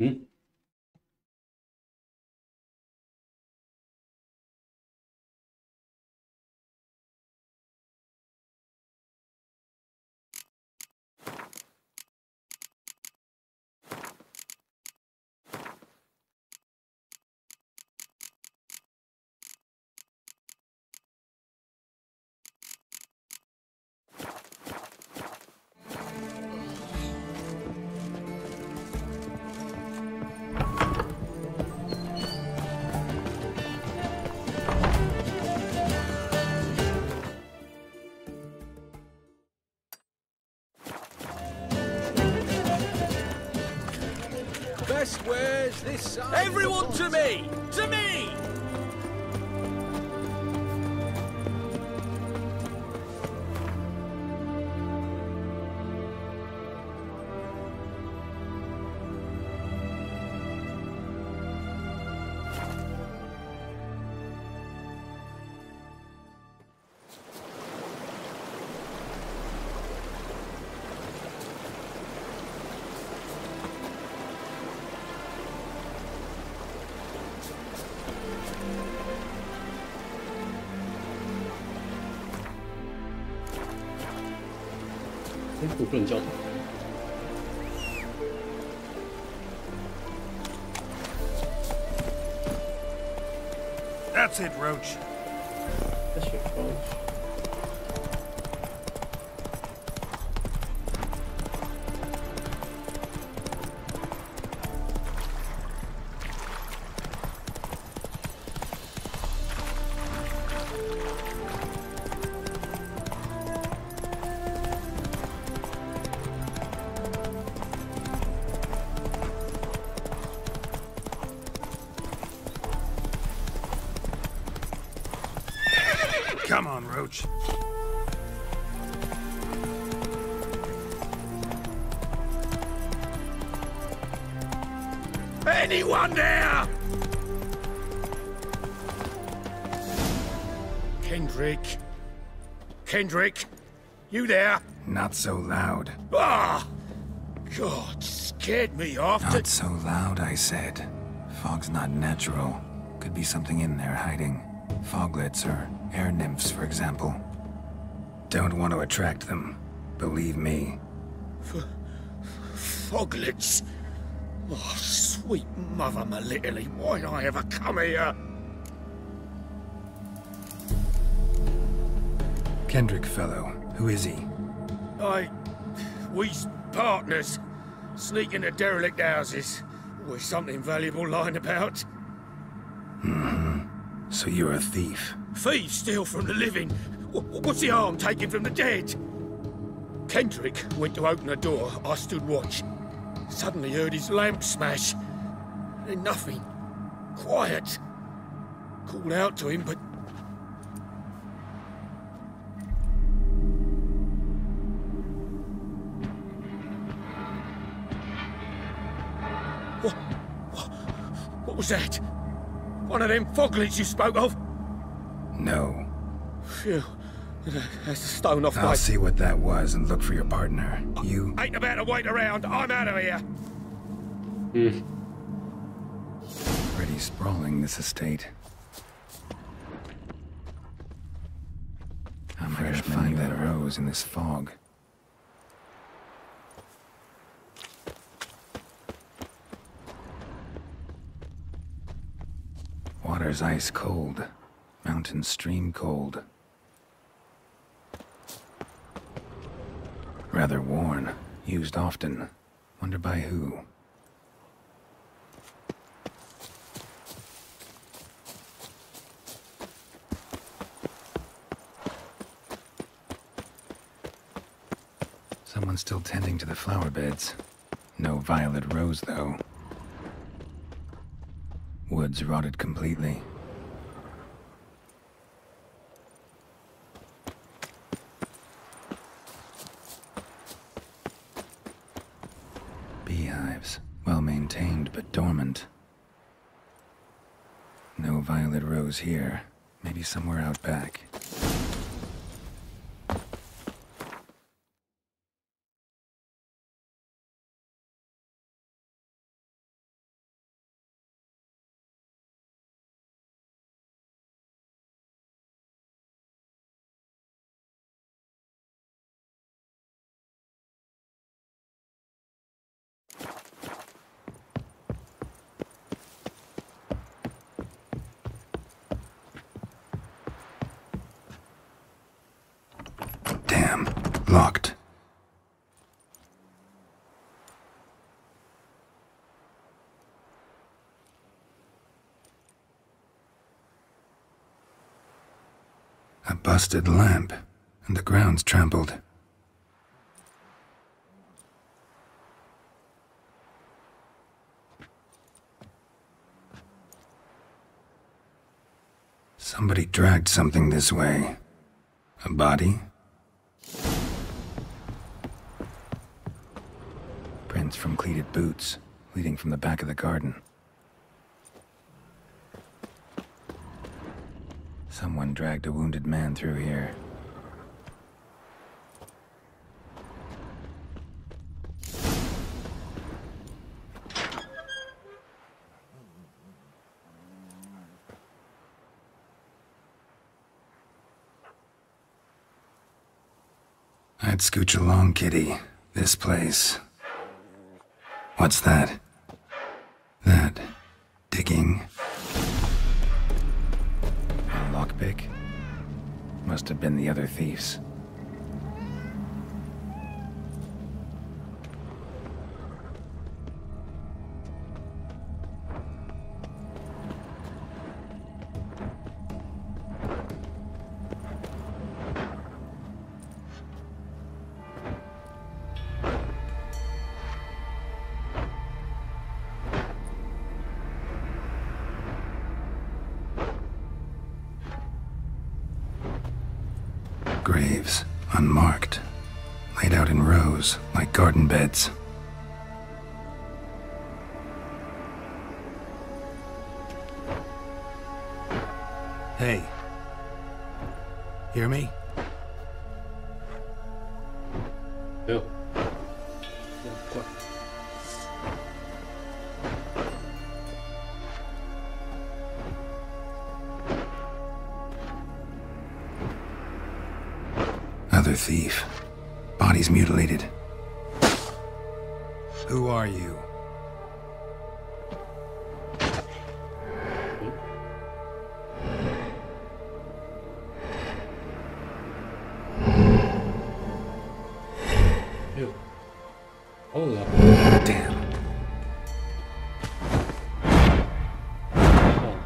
Hmm? Best wares this side. Everyone to me! To me!我不能叫他。 That's it, Roach. That's your phone. Come on, Roach. Anyone there? Kendrick. Kendrick, you there? Not so loud. Ah! God, scared me off. Not so loud, I said. Fog's not natural. Could be something in there hiding. Foglets or air nymphs, for example. Don't want to attract them. Believe me. Foglets? Oh, sweet mother Melitterly, why'd I ever come here? Kendrick fellow. Who is he? We's partners. Sneak into derelict houses. Always something valuable lying about. So you're a thief? Thieves steal from the living. What's the harm taken from the dead? Kendrick went to open the door. I stood watch. Suddenly heard his lamp smash. Then nothing. Quiet. Called out to him, but... What was that? One of them foglets you spoke of? No. Phew. That's a stone off my... I'll see what that was and look for your partner. You... Ain't about to wait around. I'm out of here. Pretty sprawling, this estate. I'm gonna find that rose in this fog. Water's ice cold. Mountain stream cold. Rather worn. Used often. Wonder by who. Someone's still tending to the flower beds. No violet rose, though. Woods rotted completely. Beehives. Well maintained, but dormant. No violet rose here. Maybe somewhere out back. Damn. Locked. A busted lamp, and the ground's trampled. Somebody dragged something this way. A body? Prints from cleated boots, leading from the back of the garden. Someone dragged a wounded man through here. I'd scooch along, kitty. This place. What's that? That... digging? A lockpick? Must have been the other thieves. Graves, unmarked, laid out in rows, like garden beds. Hey. Hear me? Ja. Other thief. Body's mutilated. Who are you? Ew. Hola. Damn. Oh.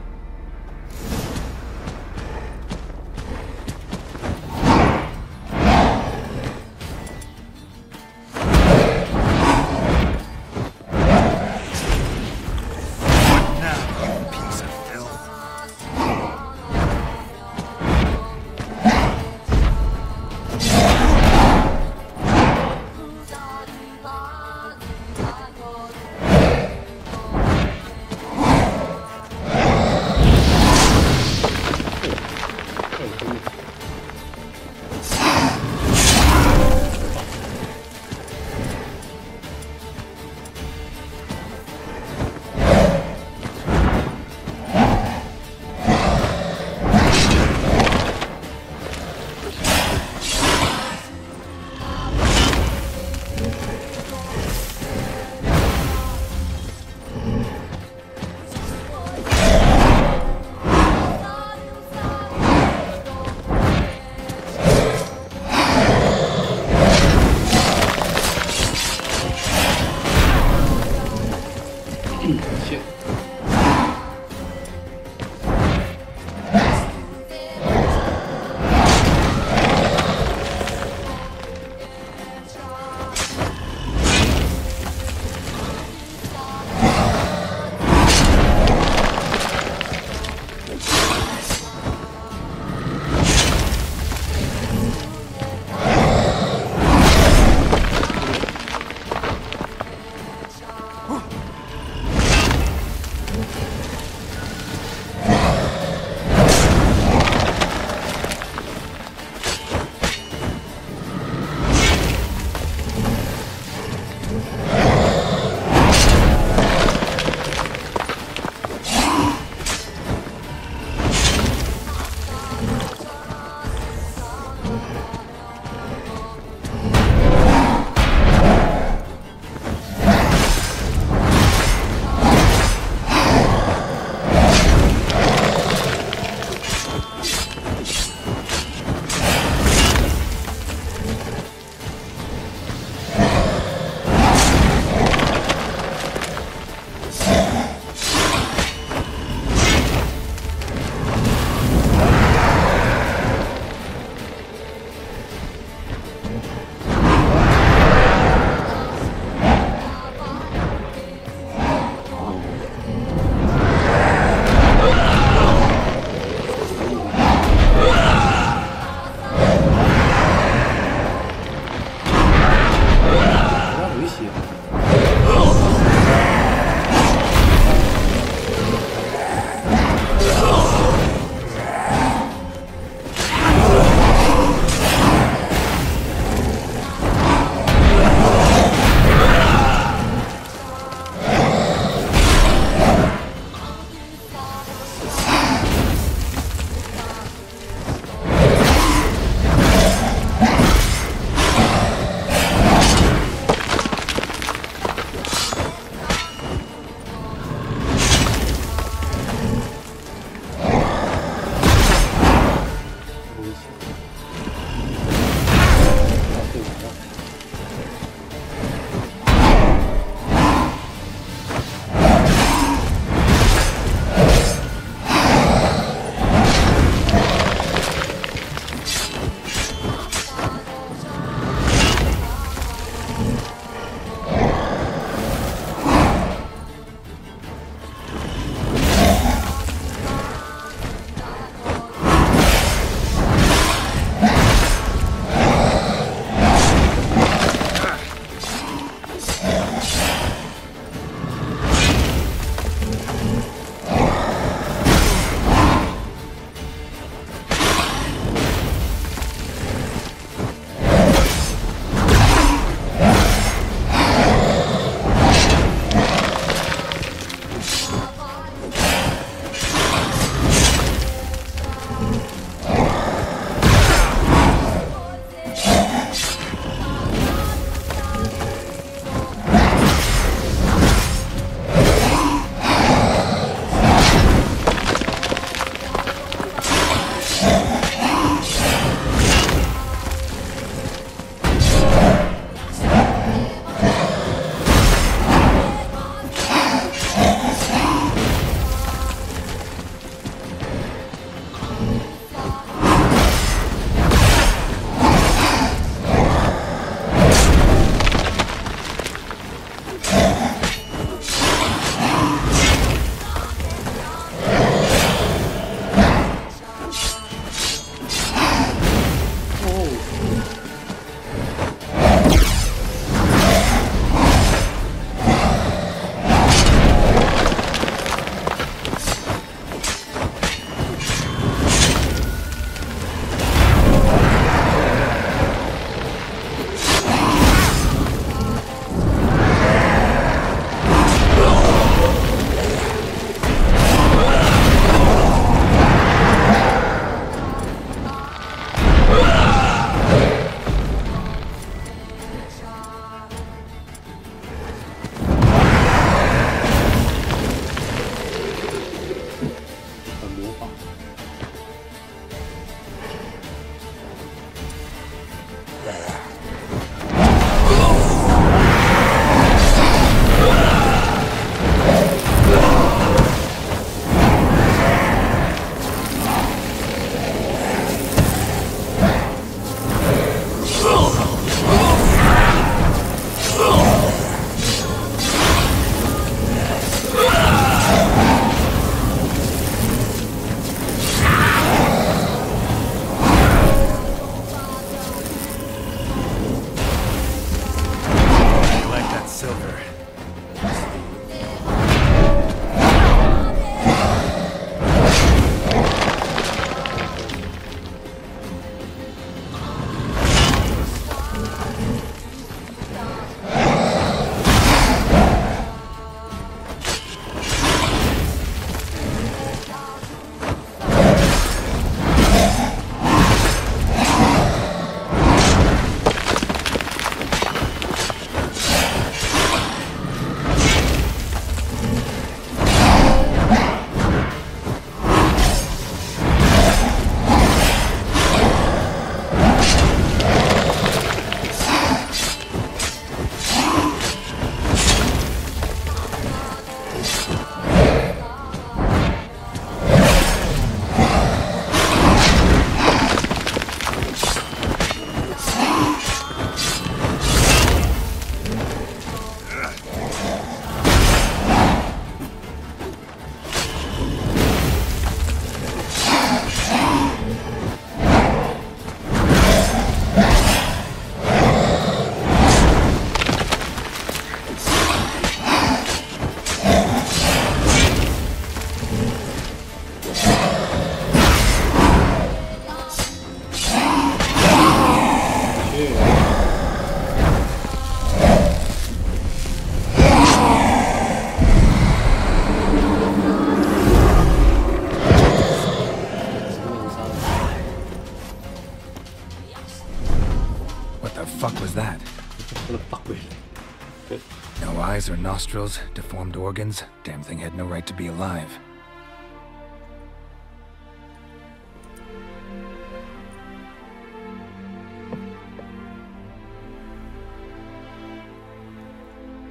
eyes or nostrils, deformed organs. Damn thing had no right to be alive.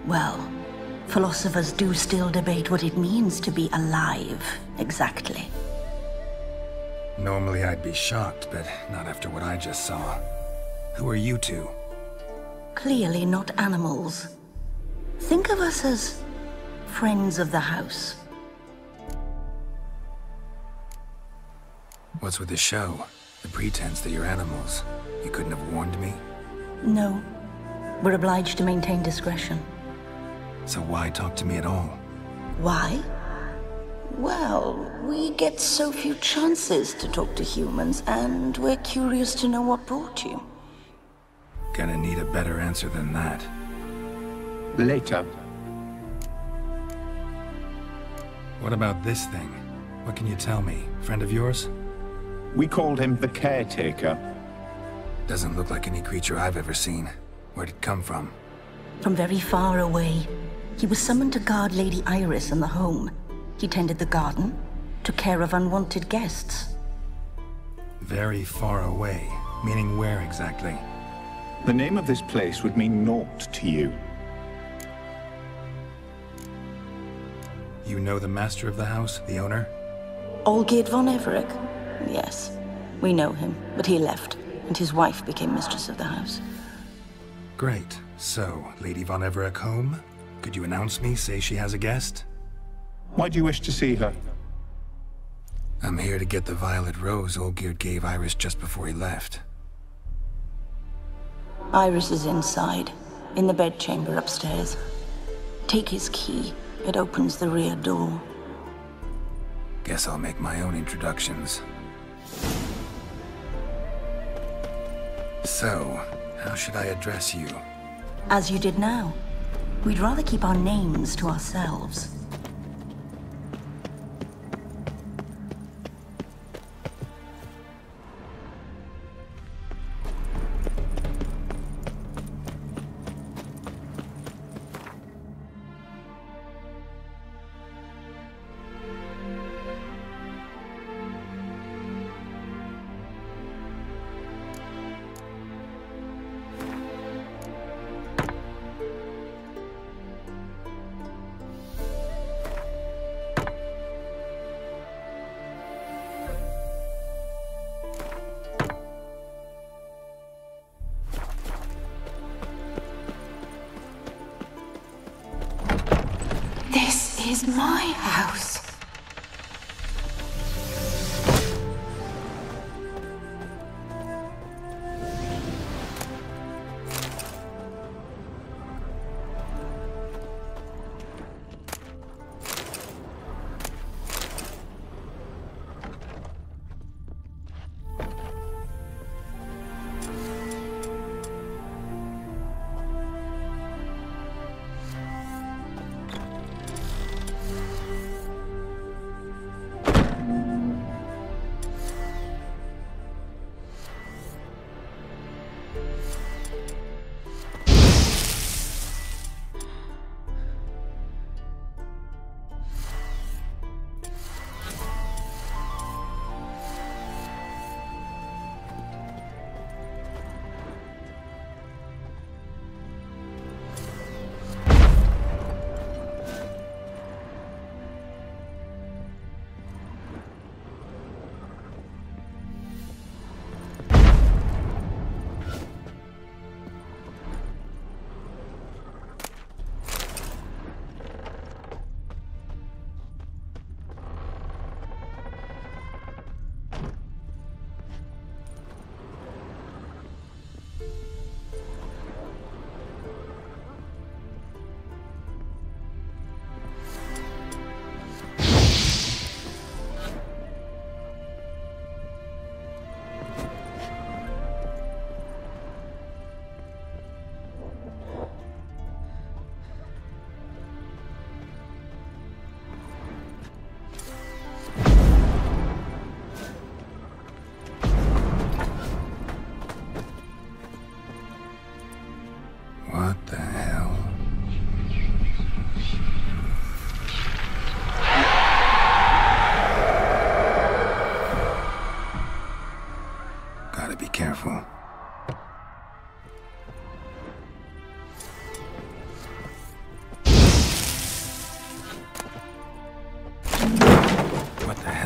Well, philosophers do still debate what it means to be alive, exactly. Normally I'd be shocked, but not after what I just saw. Who are you two? Clearly not animals. Think of us as friends of the house. What's with the show? The pretense that you're animals. You couldn't have warned me? No. We're obliged to maintain discretion. So why talk to me at all? Why? Well, we get so few chances to talk to humans, and we're curious to know what brought you. Gonna need a better answer than that. Later. What about this thing? What can you tell me? Friend of yours? We called him the Caretaker. Doesn't look like any creature I've ever seen. Where'd it come from? From very far away. He was summoned to guard Lady Iris and the home. He tended the garden, took care of unwanted guests. Very far away. Meaning where exactly? The name of this place would mean naught to you. You know the master of the house, the owner? Olgierd von Everec? Yes. We know him, but he left, and his wife became mistress of the house. Great. So, Lady von Everec home? Could you announce me, say she has a guest? Why do you wish to see her? I'm here to get the violet rose Olgierd gave Iris just before he left. Iris is inside, in the bedchamber upstairs. Take his key. It opens the rear door. Guess I'll make my own introductions. So, how should I address you? As you did now. We'd rather keep our names to ourselves. This is my house.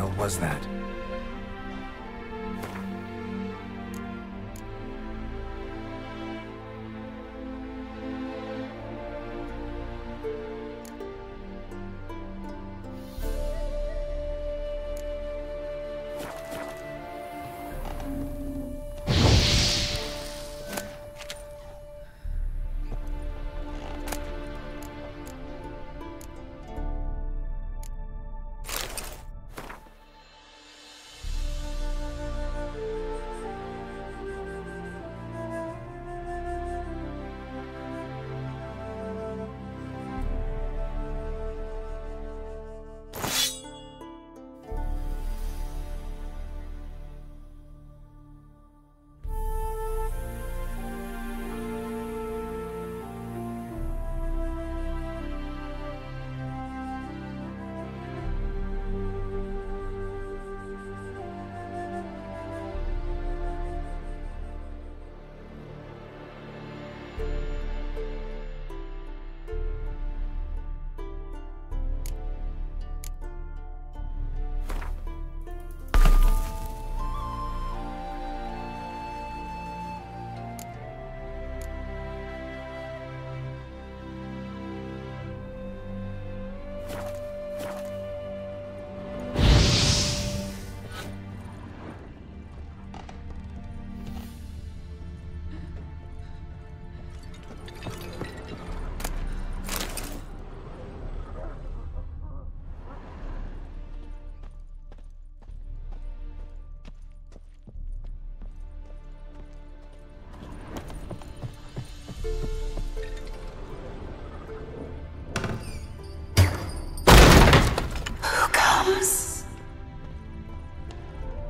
hell was that?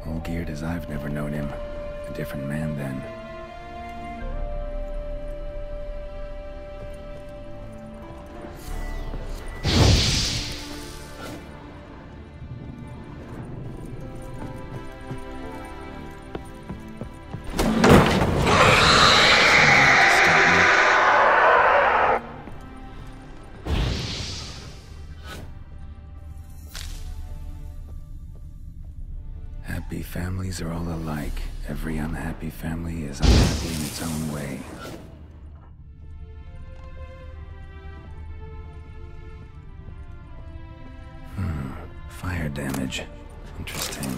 All geared as I've never known him. A different man then. Happy families are all alike. Every unhappy family is unhappy in its own way. Fire damage. Interesting.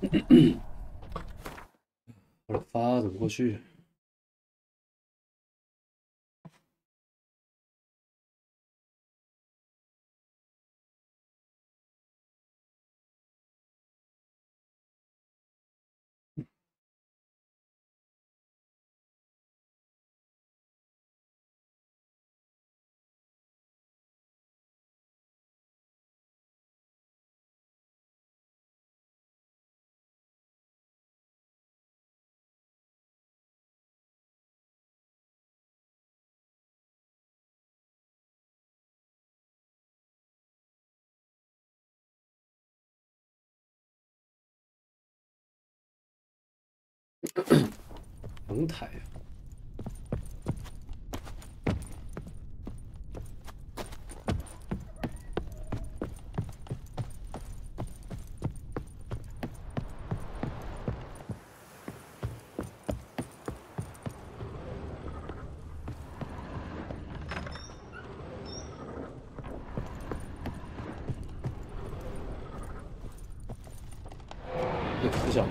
我的发怎么过去？阳台啊。不想。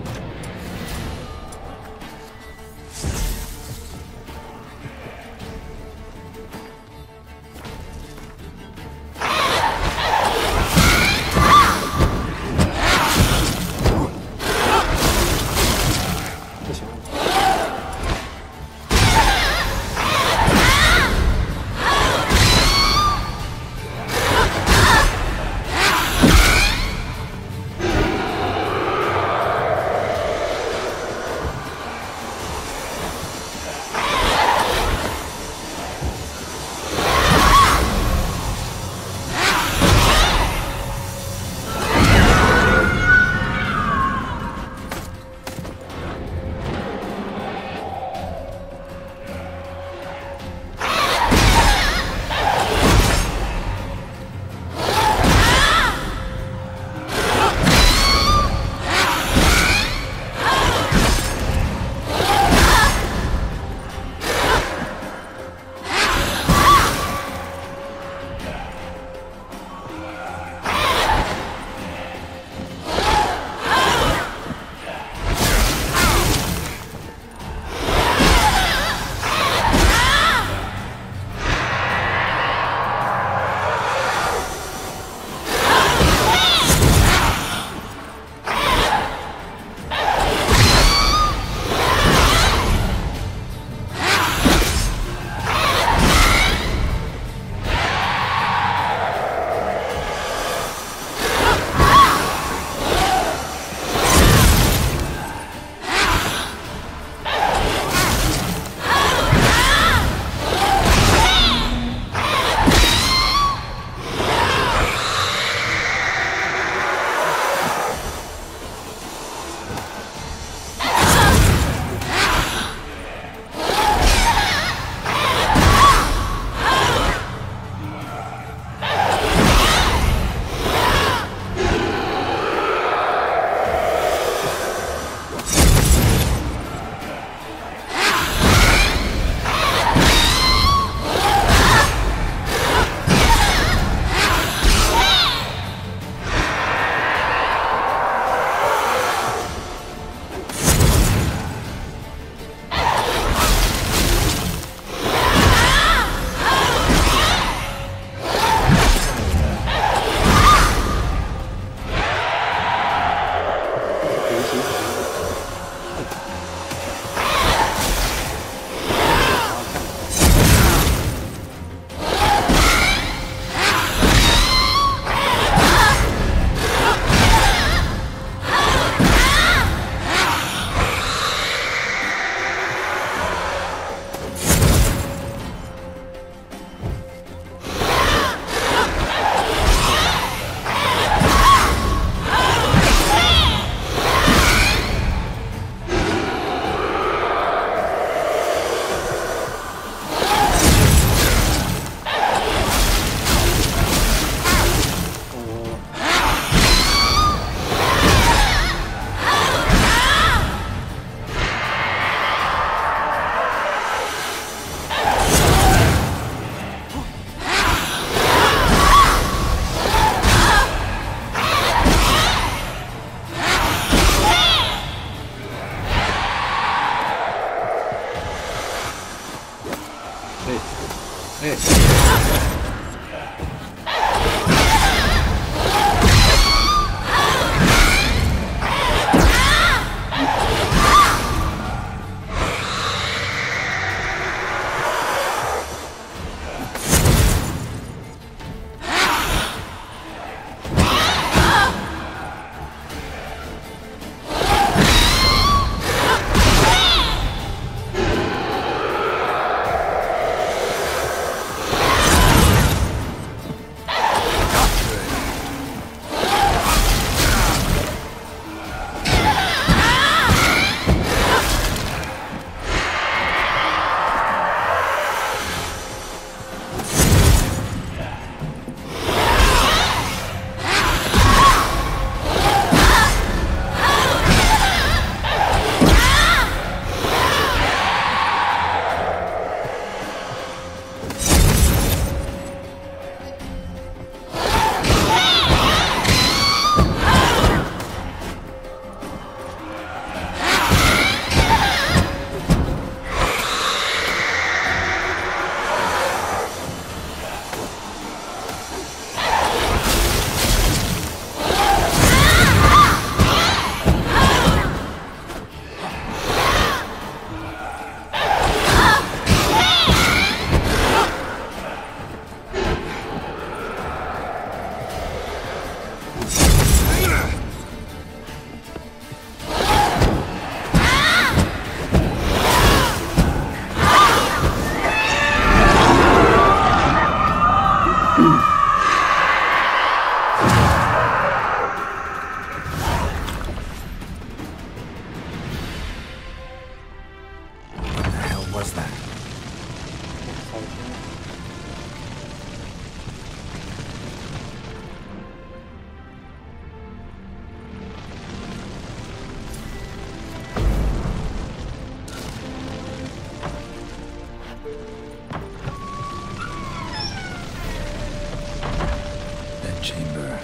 Chamber.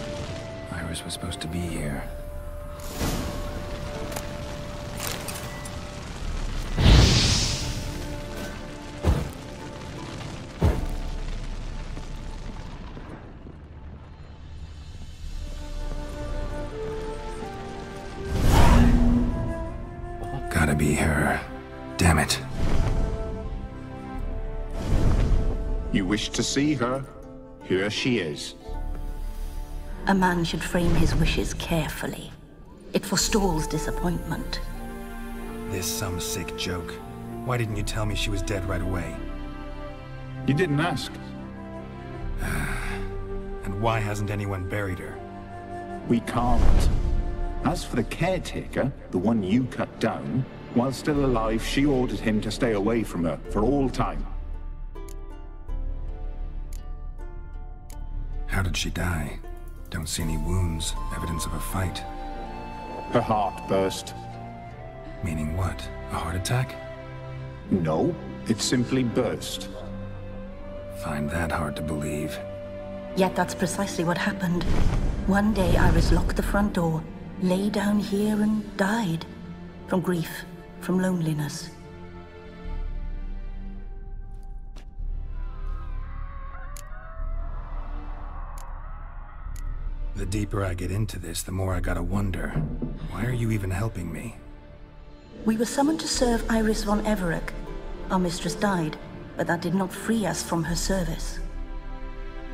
Iris was supposed to be here. Gotta be her. Damn it. You wish to see her? Here she is. A man should frame his wishes carefully. It forestalls disappointment. This some sick joke. Why didn't you tell me she was dead right away? You didn't ask. And why hasn't anyone buried her? We can't. As for the caretaker, the one you cut down, while still alive, she ordered him to stay away from her for all time. How did she die? Don't see any wounds, evidence of a fight. Her heart burst. Meaning what? A heart attack? No, it simply burst. Find that hard to believe. Yet that's precisely what happened. One day Iris locked the front door, lay down here and died. From grief, from loneliness. The deeper I get into this, the more I gotta wonder. Why are you even helping me? We were summoned to serve Iris von Everec. Our mistress died, but that did not free us from her service.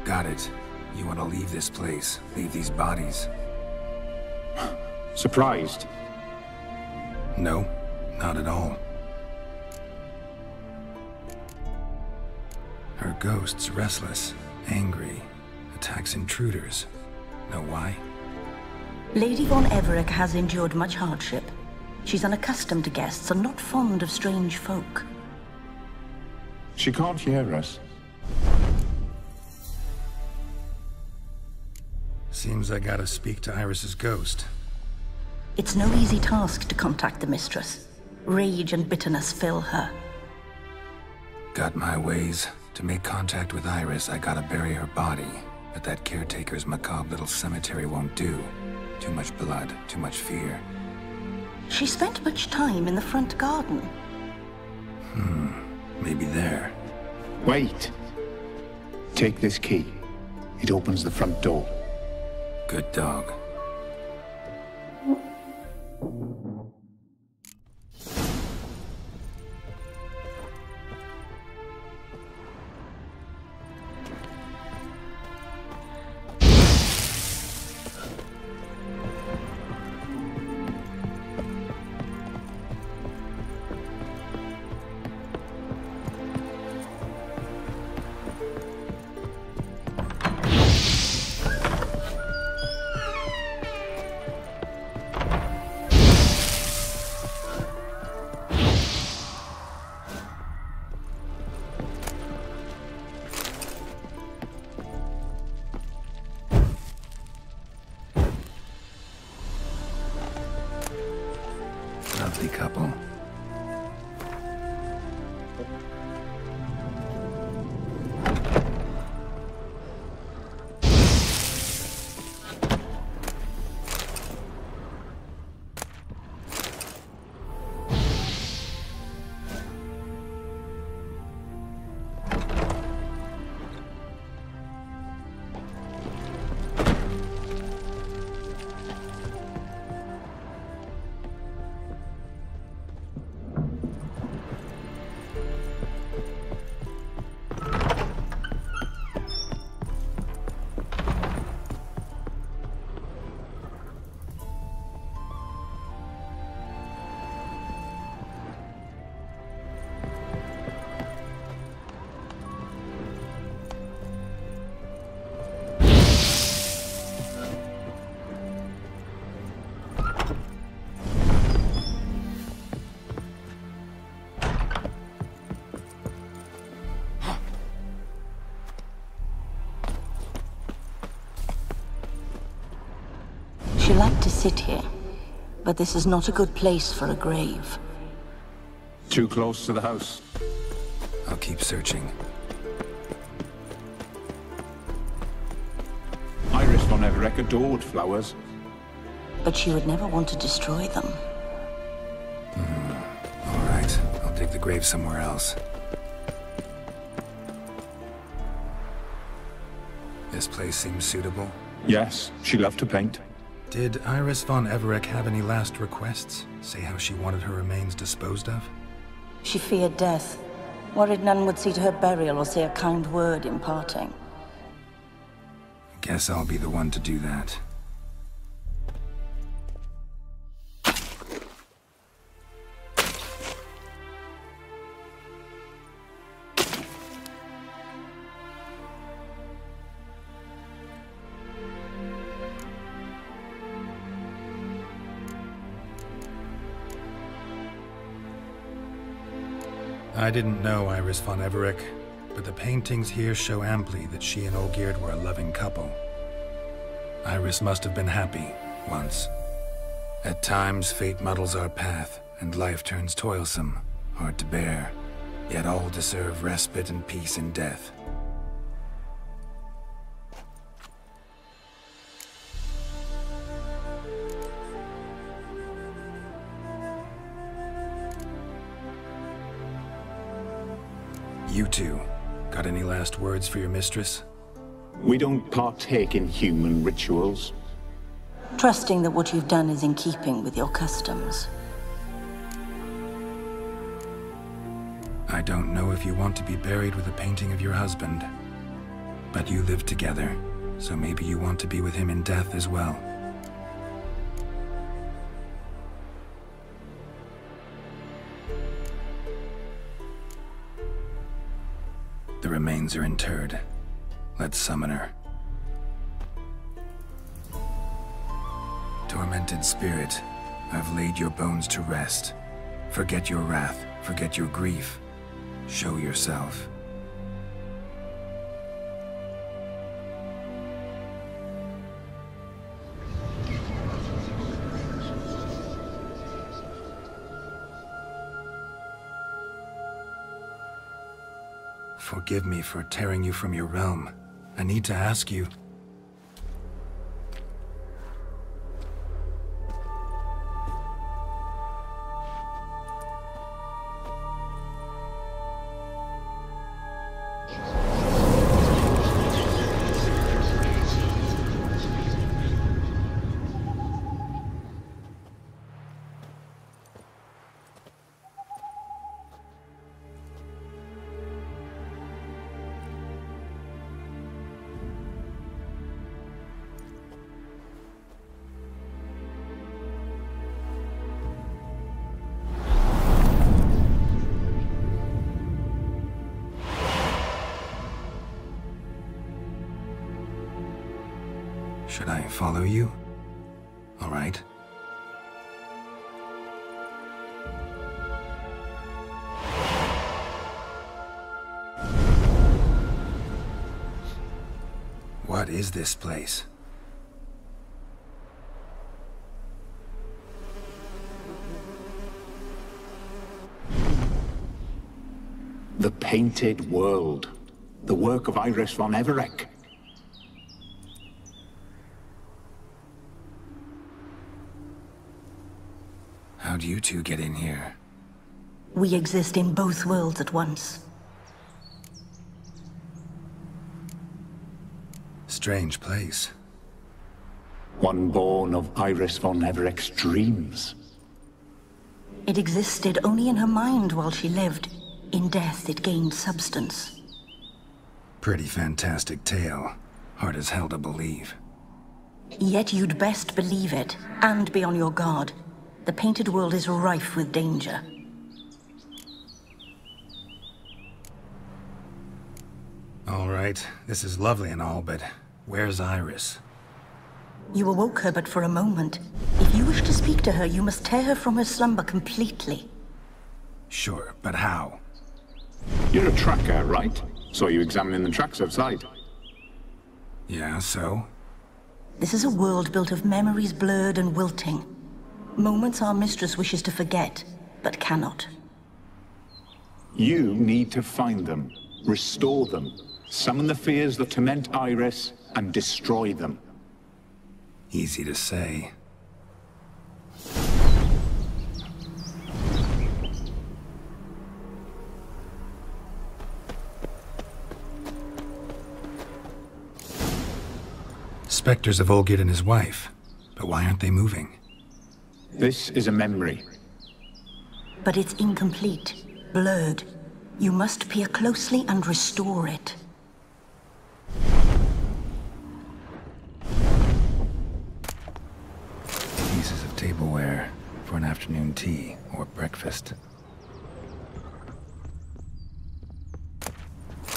Got it. You want to leave this place, leave these bodies. Surprised? No, not at all. Her ghost's restless, angry, attacks intruders. Know why? Lady von Everec has endured much hardship. She's unaccustomed to guests and not fond of strange folk. She can't hear us. Seems I gotta speak to Iris's ghost. It's no easy task to contact the mistress. Rage and bitterness fill her. Got my ways. To make contact with Iris, I gotta bury her body. But that caretaker's macabre little cemetery won't do. Too much blood, too much fear. She spent much time in the front garden. Maybe there. Wait. Take this key. It opens the front door. Good dog. Lovely couple. She liked to sit here, but this is not a good place for a grave. Too close to the house. I'll keep searching. Iris von Everett adored flowers. But she would never want to destroy them. All right, I'll dig the grave somewhere else. This place seems suitable. Yes, she loved to paint. Did Iris von Everett have any last requests? Say how she wanted her remains disposed of? She feared death, worried none would see to her burial or say a kind word in parting. Guess I'll be the one to do that. I didn't know Iris von Everett, but the paintings here show amply that she and Olgierd were a loving couple. Iris must have been happy, once. At times, fate muddles our path, and life turns toilsome, hard to bear. Yet all deserve respite and peace in death. You two, got any last words for your mistress? We don't partake in human rituals. Trusting that what you've done is in keeping with your customs. I don't know if you want to be buried with a painting of your husband, but you live together, so maybe you want to be with him in death as well. The remains are interred. Let's summon her. Tormented spirit, I've laid your bones to rest. Forget your wrath, forget your grief. Show yourself. Forgive me for tearing you from your realm. I need to ask you... Should I follow you? All right. What is this place? The Painted World. The work of Iris von Everec. How'd you two get in here? We exist in both worlds at once. Strange place. One born of Iris von Everec's dreams. It existed only in her mind while she lived. In death, it gained substance. Pretty fantastic tale. Hard as hell to believe. Yet you'd best believe it, and be on your guard. The Painted World is rife with danger. All right, this is lovely and all, but where's Iris? You awoke her but for a moment. If you wish to speak to her, you must tear her from her slumber completely. Sure, but how? You're a tracker, right? Saw you examining the tracks outside. Yeah, so? This is a world built of memories blurred and wilting. Moments our mistress wishes to forget, but cannot. You need to find them, restore them, summon the fears that torment Iris, and destroy them. Easy to say. Spectres of Olgid and his wife. But why aren't they moving? This is a memory. But it's incomplete, blurred. You must peer closely and restore it. Pieces of tableware for an afternoon tea or breakfast.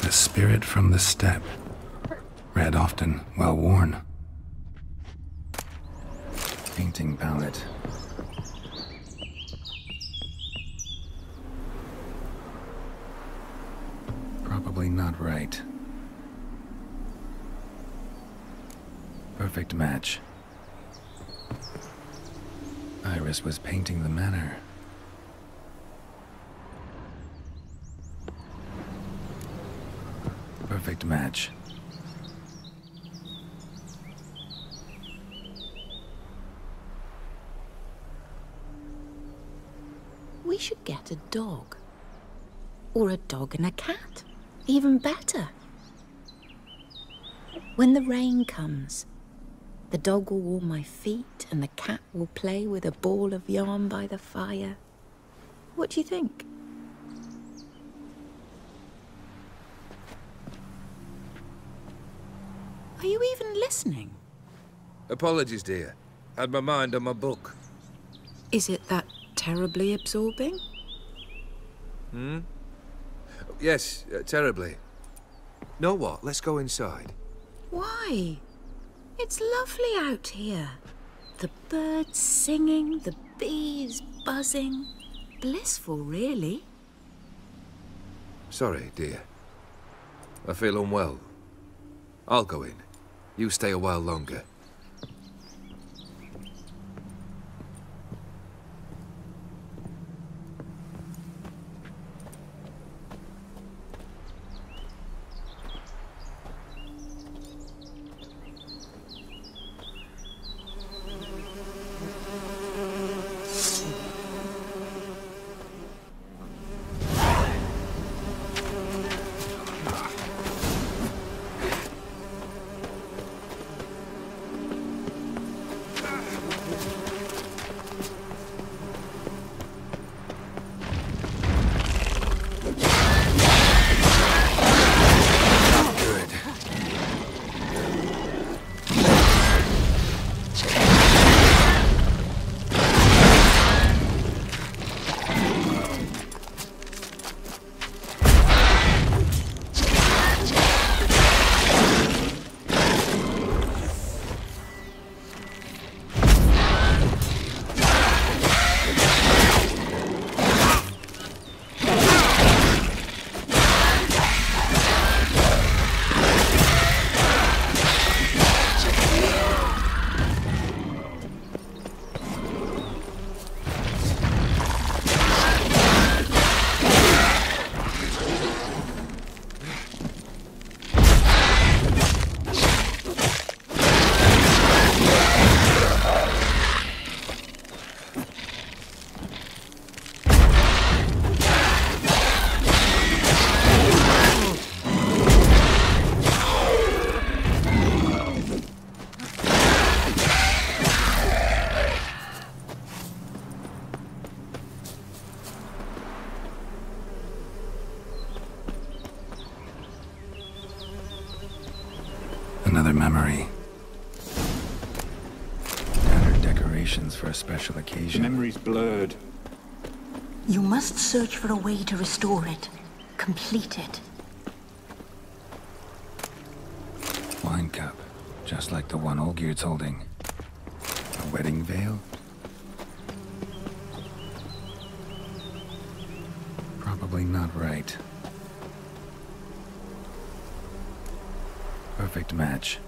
The spirit from the steppe. Read often, well worn. Painting palette. Probably not right. Perfect match. Iris was painting the manor. Perfect match. We should get a dog. Or a dog and a cat. Even better. When the rain comes, the dog will warm my feet and the cat will play with a ball of yarn by the fire. What do you think? Are you even listening? Apologies, dear. Had my mind on my book. Is it that terribly absorbing? Yes, terribly. Know what? Let's go inside. Why? It's lovely out here. The birds singing, the bees buzzing. Blissful, really. Sorry, dear. I feel unwell. I'll go in. You stay a while longer. Another memory. Tattered decorations for a special The occasion. memory's blurred. You must search for a way to restore it. Complete it. Wine cup, just like the one Olgierd's holding. A wedding veil? Probably not right. Perfect match.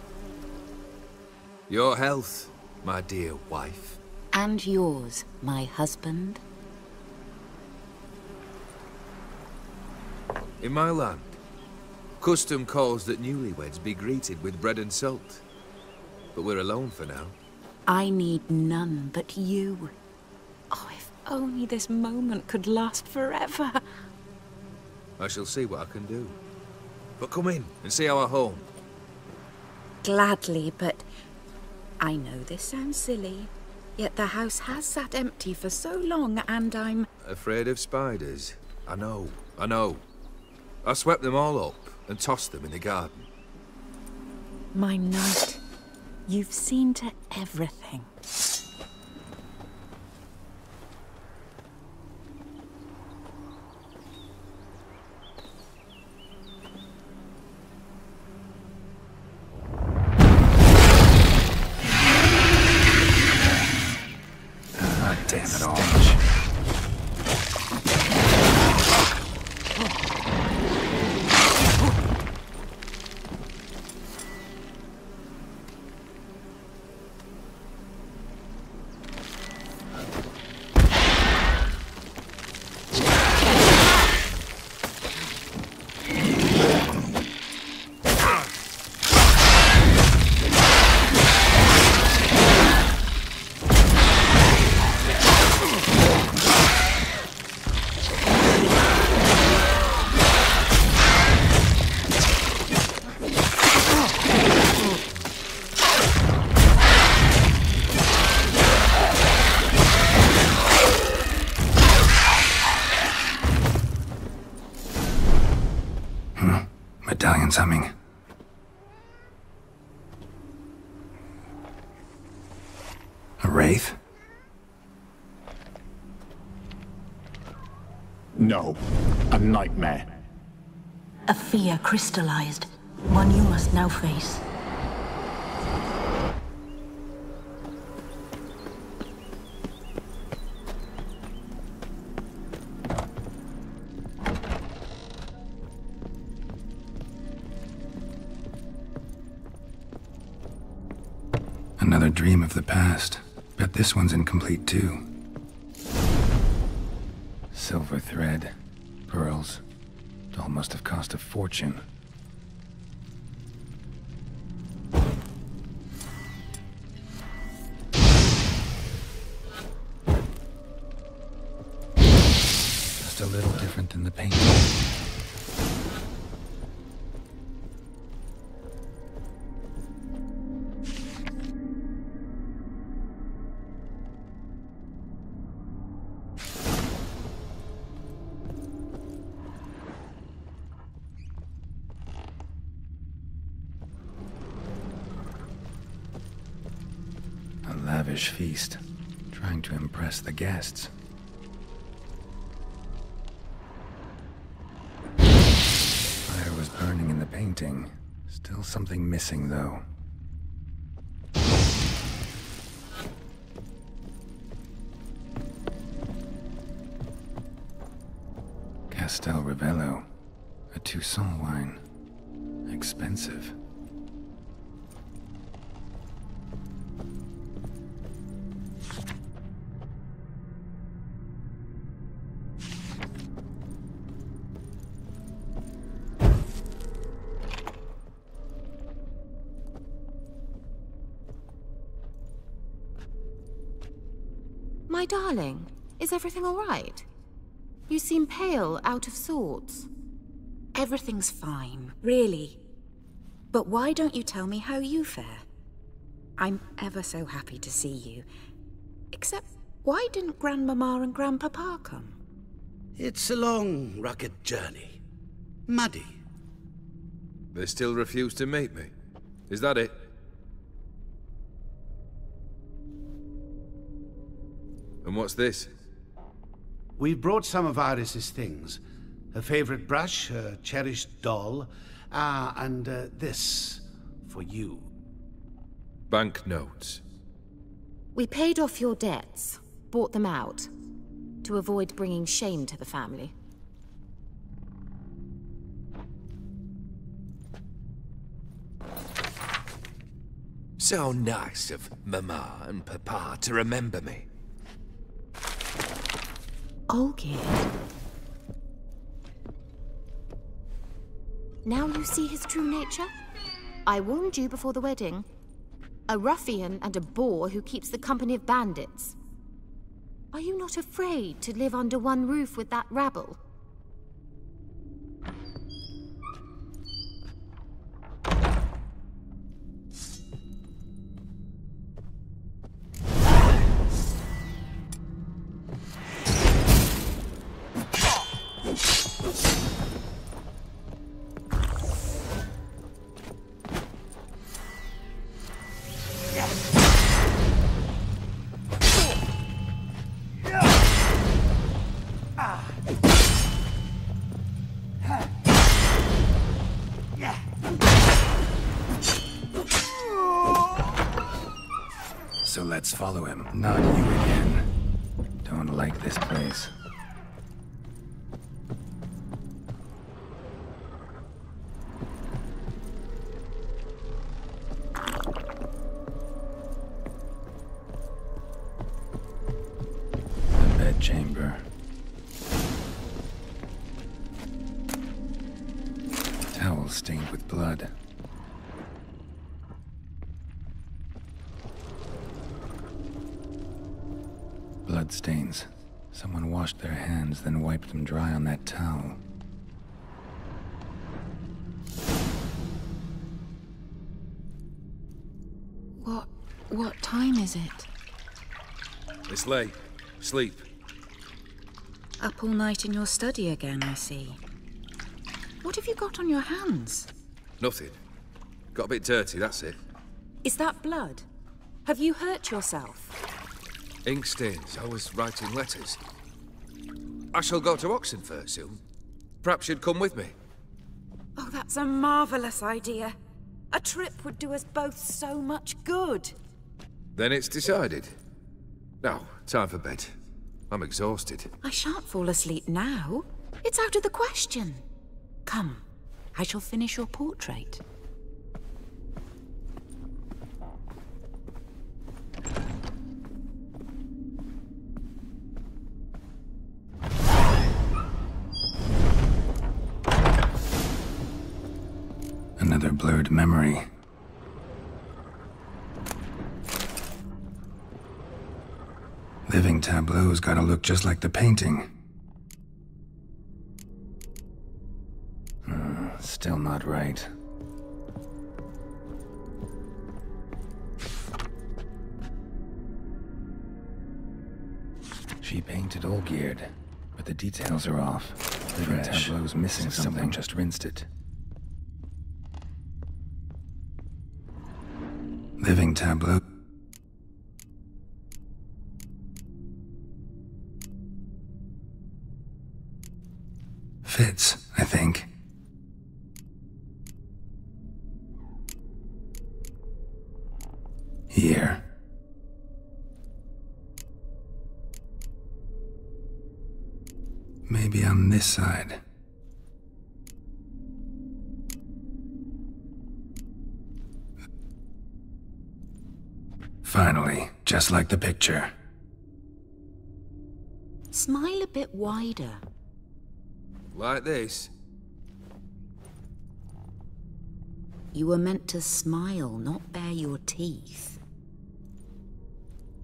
Your health, my dear wife. And yours, my husband. In my land, custom calls that newlyweds be greeted with bread and salt. But we're alone for now. I need none but you. Oh, if only this moment could last forever. I shall see what I can do. But come in and see our home. Gladly, but I know this sounds silly, yet the house has sat empty for so long, and I'm... Afraid of spiders? I know. I swept them all up and tossed them in the garden. My knight, you've seen to everything. Damn it all. Medallion's humming. A wraith? No. A nightmare. A fear crystallized. One you must now face. Another dream of the past. Bet this one's incomplete too. Silver thread, pearls. All must have cost a fortune. Just a little different than the painting. Lavish feast, trying to impress the guests. Fire was burning in the painting. Still something missing, though. Castel Ravello, a Toussaint wine. Expensive. My darling, is everything all right? You seem pale, out of sorts. Everything's fine, really. But why don't you tell me how you fare? I'm ever so happy to see you. Except, why didn't Grandmama and Grandpapa come? It's a long, rugged journey. Muddy. They still refuse to meet me? Is that it? And what's this? We've brought some of Iris's things. Her favorite brush, her cherished doll, and this for you. Banknotes. We paid off your debts, bought them out, to avoid bringing shame to the family. So nice of Mama and Papa to remember me. Olgierd. Now you see his true nature? I warned you before the wedding. A ruffian and a boor who keeps the company of bandits. Are you not afraid to live under one roof with that rabble? So let's follow him. Not you again. Don't like this place. The bedchamber. Towel stained with blood. Bloodstains. Someone washed their hands, then wiped them dry on that towel. What time is it? It's late. Sleep. Up all night in your study again, I see. What have you got on your hands? Nothing. Got a bit dirty, that's it. Is that blood? Have you hurt yourself? Ink stains. I was writing letters. I shall go to Oxenfurt soon. Perhaps you'd come with me. Oh, that's a marvelous idea. A trip would do us both so much good. Then it's decided. Now, time for bed. I'm exhausted. I shan't fall asleep now. It's out of the question. Come, I shall finish your portrait. Another blurred memory. Living tableau's gotta look just like the painting. Still not right. She painted Olgierd, but the details are off. Living tableau's missing something. Someone just rinsed it. Living tableau. Fits, I think. Here. Maybe on this side. Finally, just like the picture. Smile a bit wider. Like this? You were meant to smile, not bare your teeth.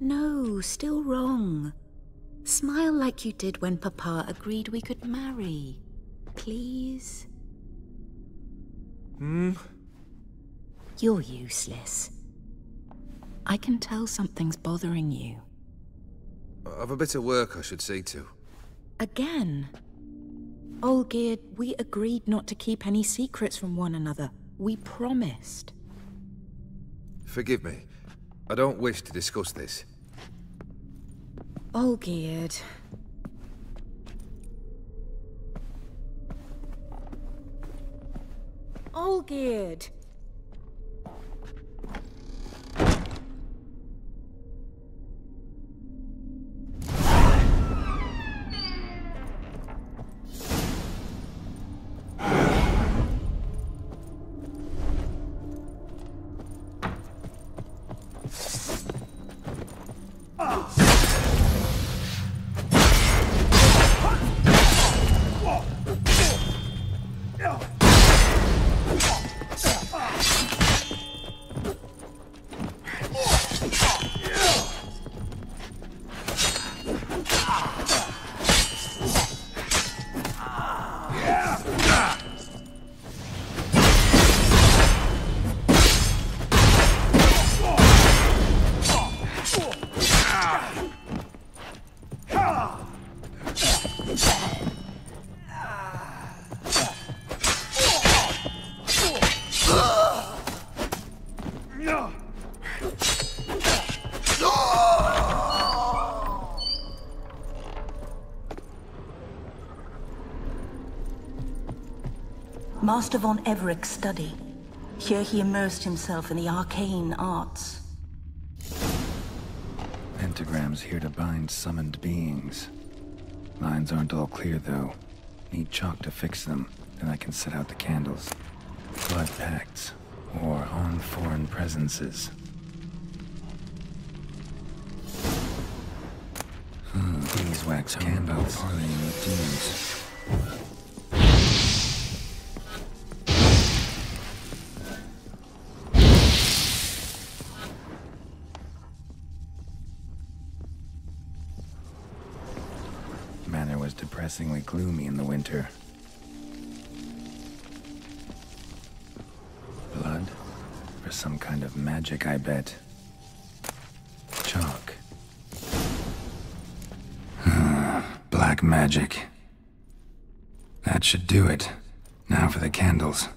No, still wrong. Smile like you did when Papa agreed we could marry. Please? You're useless. I can tell something's bothering you. I've a bit of work I should see to. Again? Olgierd, we agreed not to keep any secrets from one another. We promised. Forgive me. I don't wish to discuss this. Olgierd. Olgierd. Master von Everett's study. Here he immersed himself in the arcane arts. Pentagrams here to bind summoned beings. Lines aren't all clear, though. Need chalk to fix them, then I can set out the candles. Blood pacts, or on foreign presences. Beeswax candles, parlaying with demons. Manor was depressingly gloomy in the winter. Blood? For some kind of magic, I bet. Chalk. Black magic. That should do it. Now for the candles.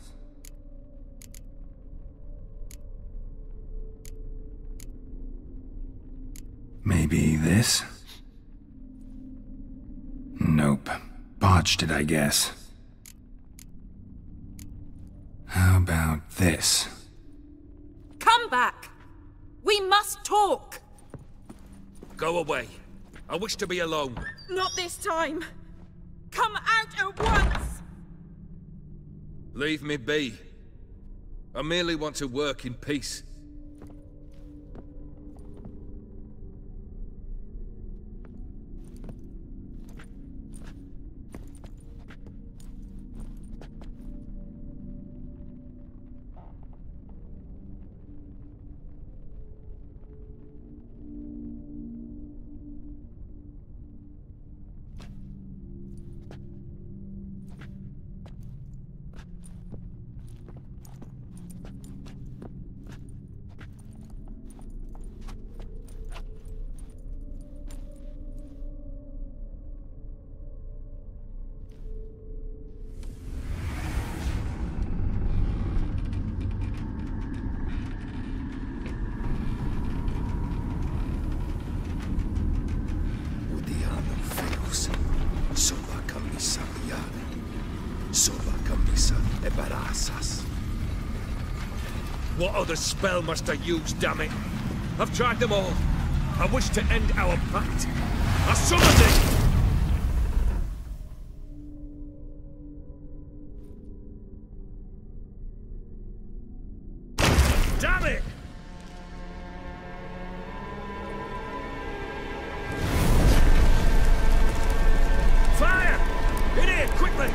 Maybe this? Nope. Botched it, I guess. How about this? Come back! We must talk! Go away. I wish to be alone. Not this time! Come out at once! Leave me be. I merely want to work in peace. What other spell must I use, damn it? I've tried them all. I wish to end our pact. I summoned it! Damn it! Fire! In here, quickly!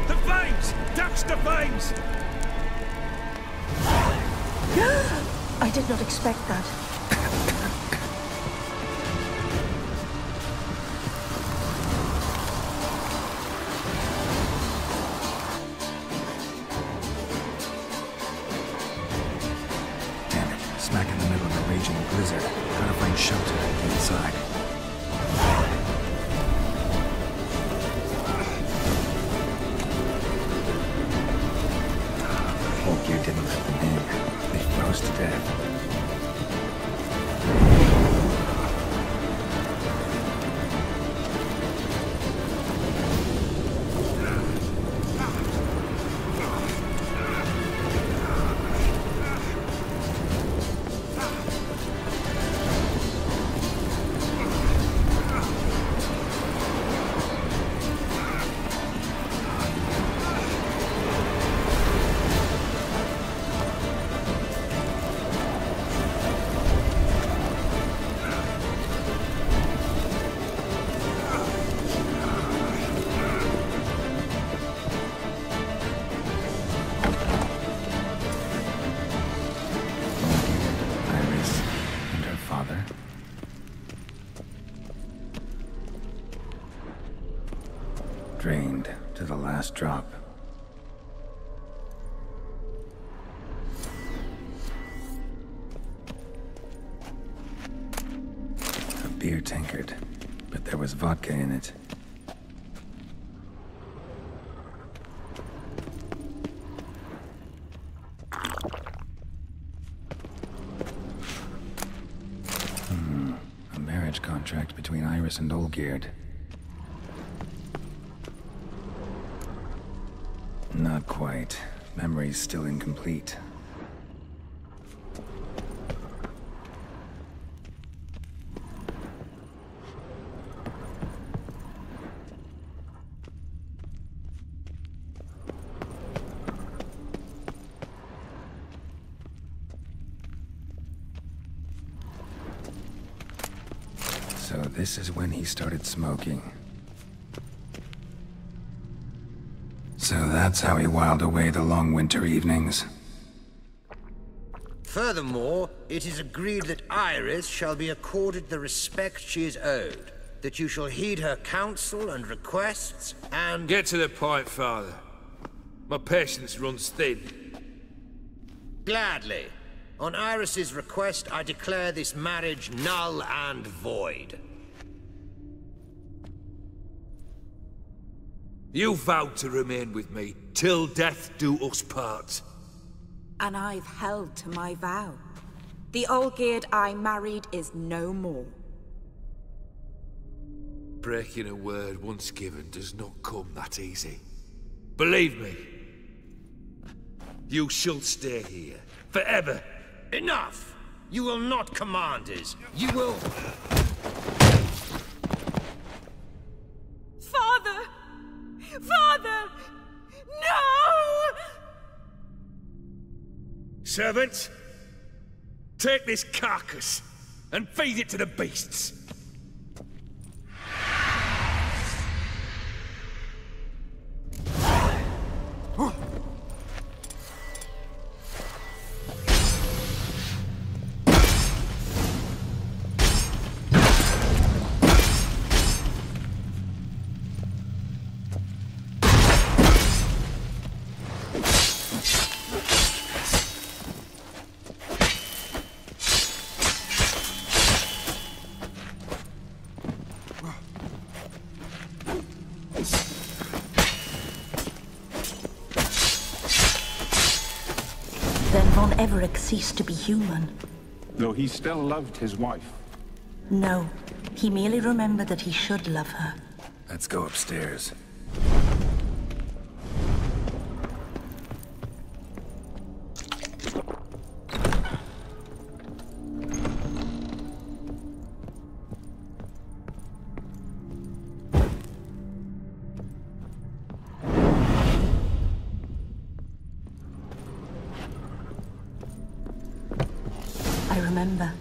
The flames! Douse the flames! I did not expect that. Damn it, smack in the middle of a raging blizzard. Gotta find shelter inside. Hope you didn't let them in. They froze to death. last drop. A beer tankard, but there was vodka in it. A marriage contract between Iris and Olgierd. Not quite. Memory's still incomplete. So this is when he started smoking. So that's how he whiled away the long winter evenings. Furthermore, it is agreed that Iris shall be accorded the respect she is owed, that you shall heed her counsel and requests, and— Get to the point, Father. My patience runs thin. Gladly. On Iris's request, I declare this marriage null and void. You vowed to remain with me, till death do us part. And I've held to my vow. The Olgierd I married is no more. Breaking a word once given does not come that easy. Believe me. You shall stay here, forever. Enough! You will not command us. You will— Father! Father! No! Servants, take this carcass and feed it to the beasts. Then Von Everett ceased to be human. Though he still loved his wife. No, he merely remembered that he should love her. Let's go upstairs. I remember.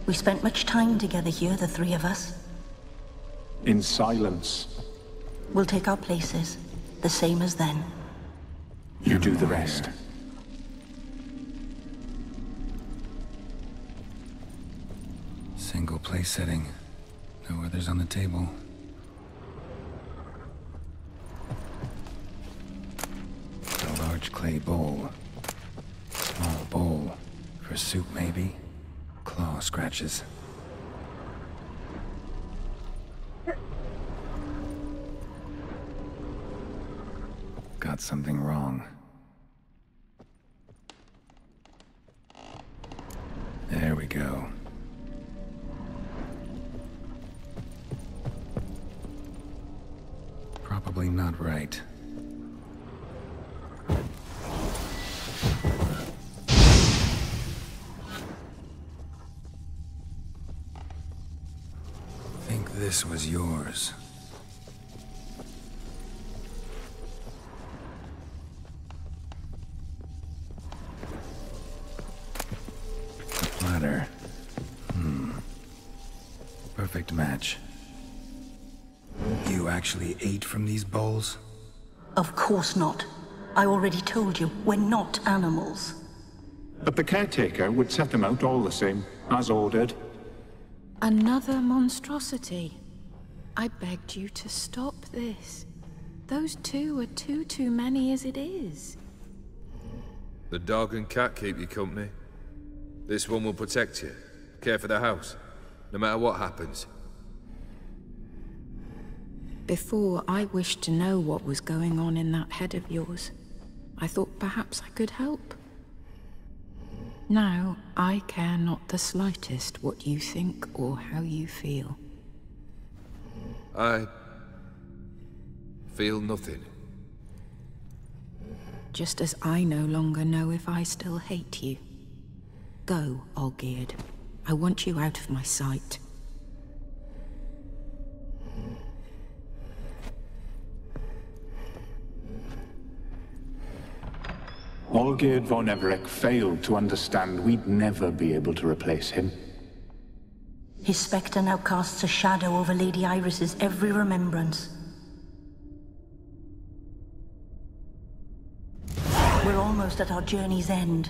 We spent much time together here, the three of us. In silence. We'll take our places, the same as then. You do the rest. Single place setting. No others on the table. A large clay bowl. Small bowl. For soup, maybe? Claw scratches. Got something wrong. There we go. Probably not right. Think this was yours. A platter. Perfect match. You actually ate from these bowls? Of course not. I already told you, we're not animals. But the caretaker would set them out all the same, as ordered. Another monstrosity. I begged you to stop this. Those two are too many as it is. The dog and cat keep you company. This one will protect you, care for the house, no matter what happens. Before, I wished to know what was going on in that head of yours. I thought perhaps I could help. Now, I care not the slightest what you think or how you feel. I feel nothing. Just as I no longer know if I still hate you. Go, Olgierd. I want you out of my sight. Olgierd von Everec failed to understand we'd never be able to replace him. His spectre now casts a shadow over Lady Iris's every remembrance. We're almost at our journey's end.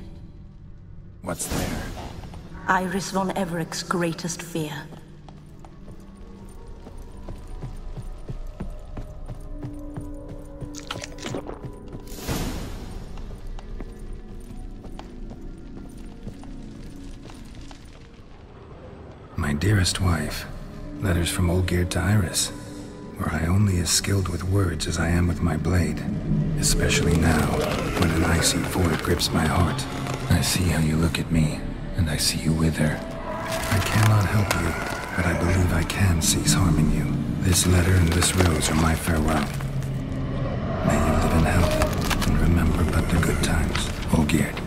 What's there? Iris von Everec's greatest fear. My dearest wife, letters from Olgierd to Iris. Were I only as skilled with words as I am with my blade, especially now, when an icy void grips my heart. I see how you look at me, and I see you wither. I cannot help you, but I believe I can cease harming you. This letter and this rose are my farewell. May you live in health, and remember but the good times, Olgierd.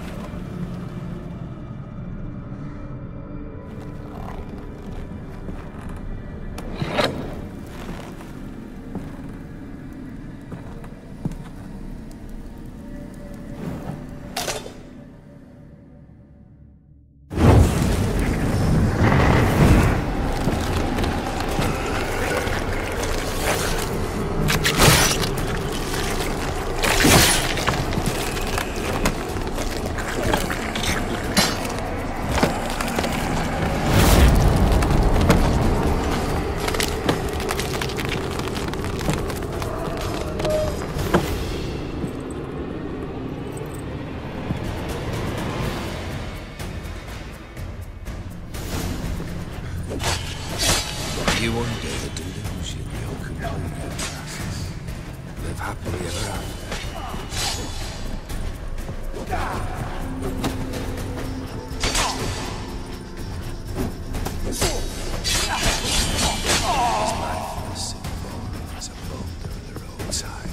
You undo the delusion you'll complete your tasks. Live happily ever after. As lifeless and boring as a boulder at the roadside.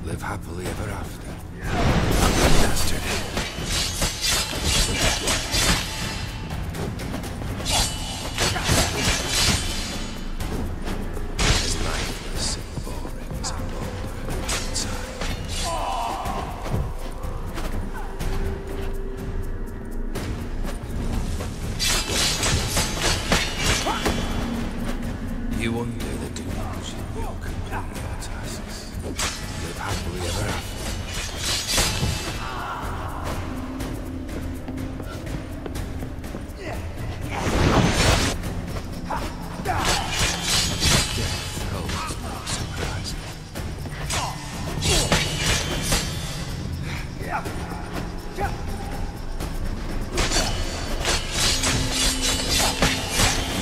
Live happily ever after. Bastard. As lifeless and boring as a boulder outside. You undo the delusion, you'll complete your tasks. Live happily ever after. Death holds no surprises.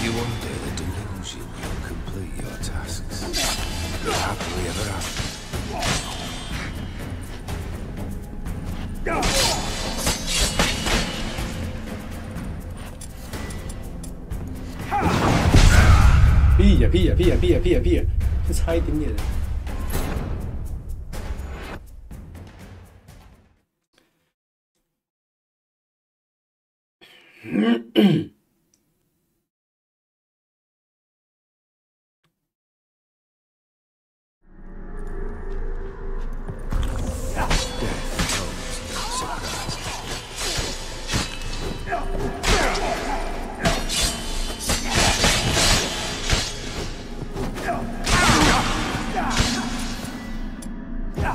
You undo the delusion, you'll complete your tasks. Live happily ever after. Pilla,就差一点点。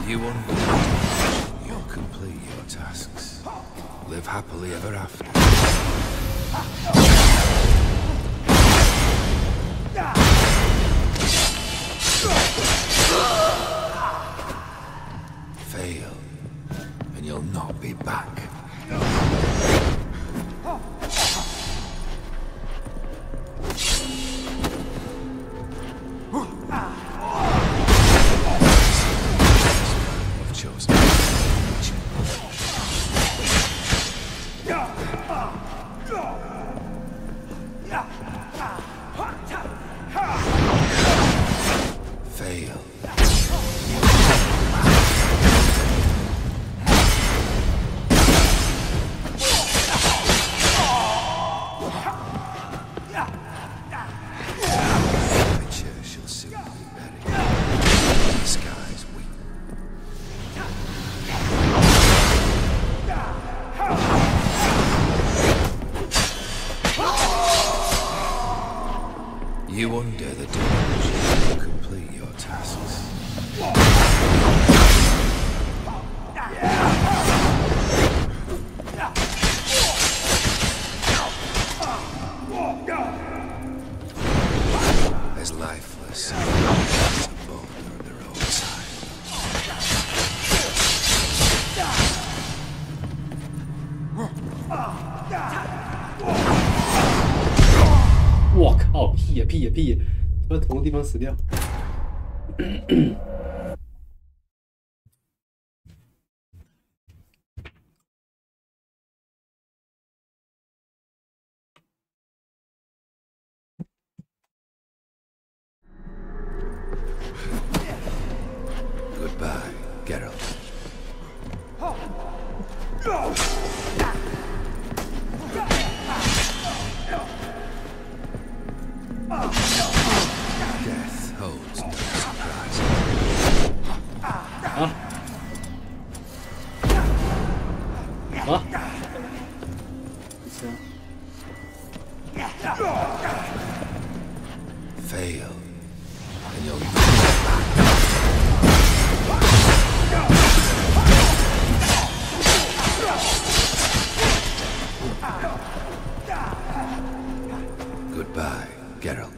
You wonder, you'll complete your tasks. Live happily ever after. Fail, and you'll not be back. You've chosen. Fail. You undo the delusion to complete your tasks. As lifeless as a boulder at the roadside. 我靠，屁呀屁呀屁呀！都在同个地方死掉。Goodbye, Geralt. Death holds no surprise. Fail, and you'll not be back. Goodbye, Geralt.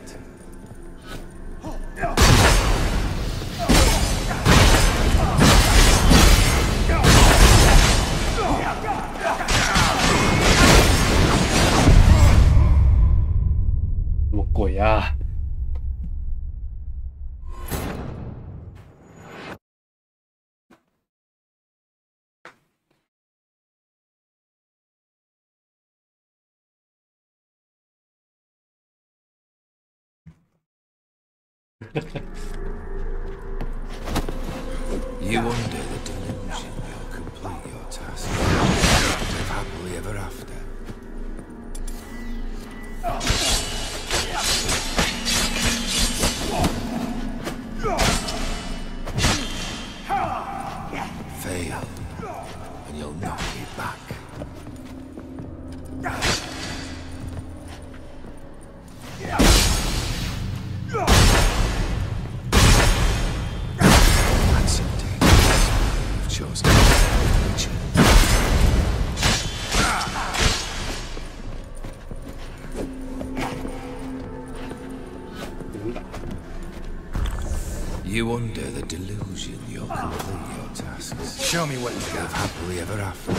Yeah. You undo the delusion, you'll complete your task. Live happily ever after. Fail, and you'll not be back. That's indeed. You've chosen to reach it. You undo the delusion, you'll complete your tasks. Show me what you got. Live happily ever after.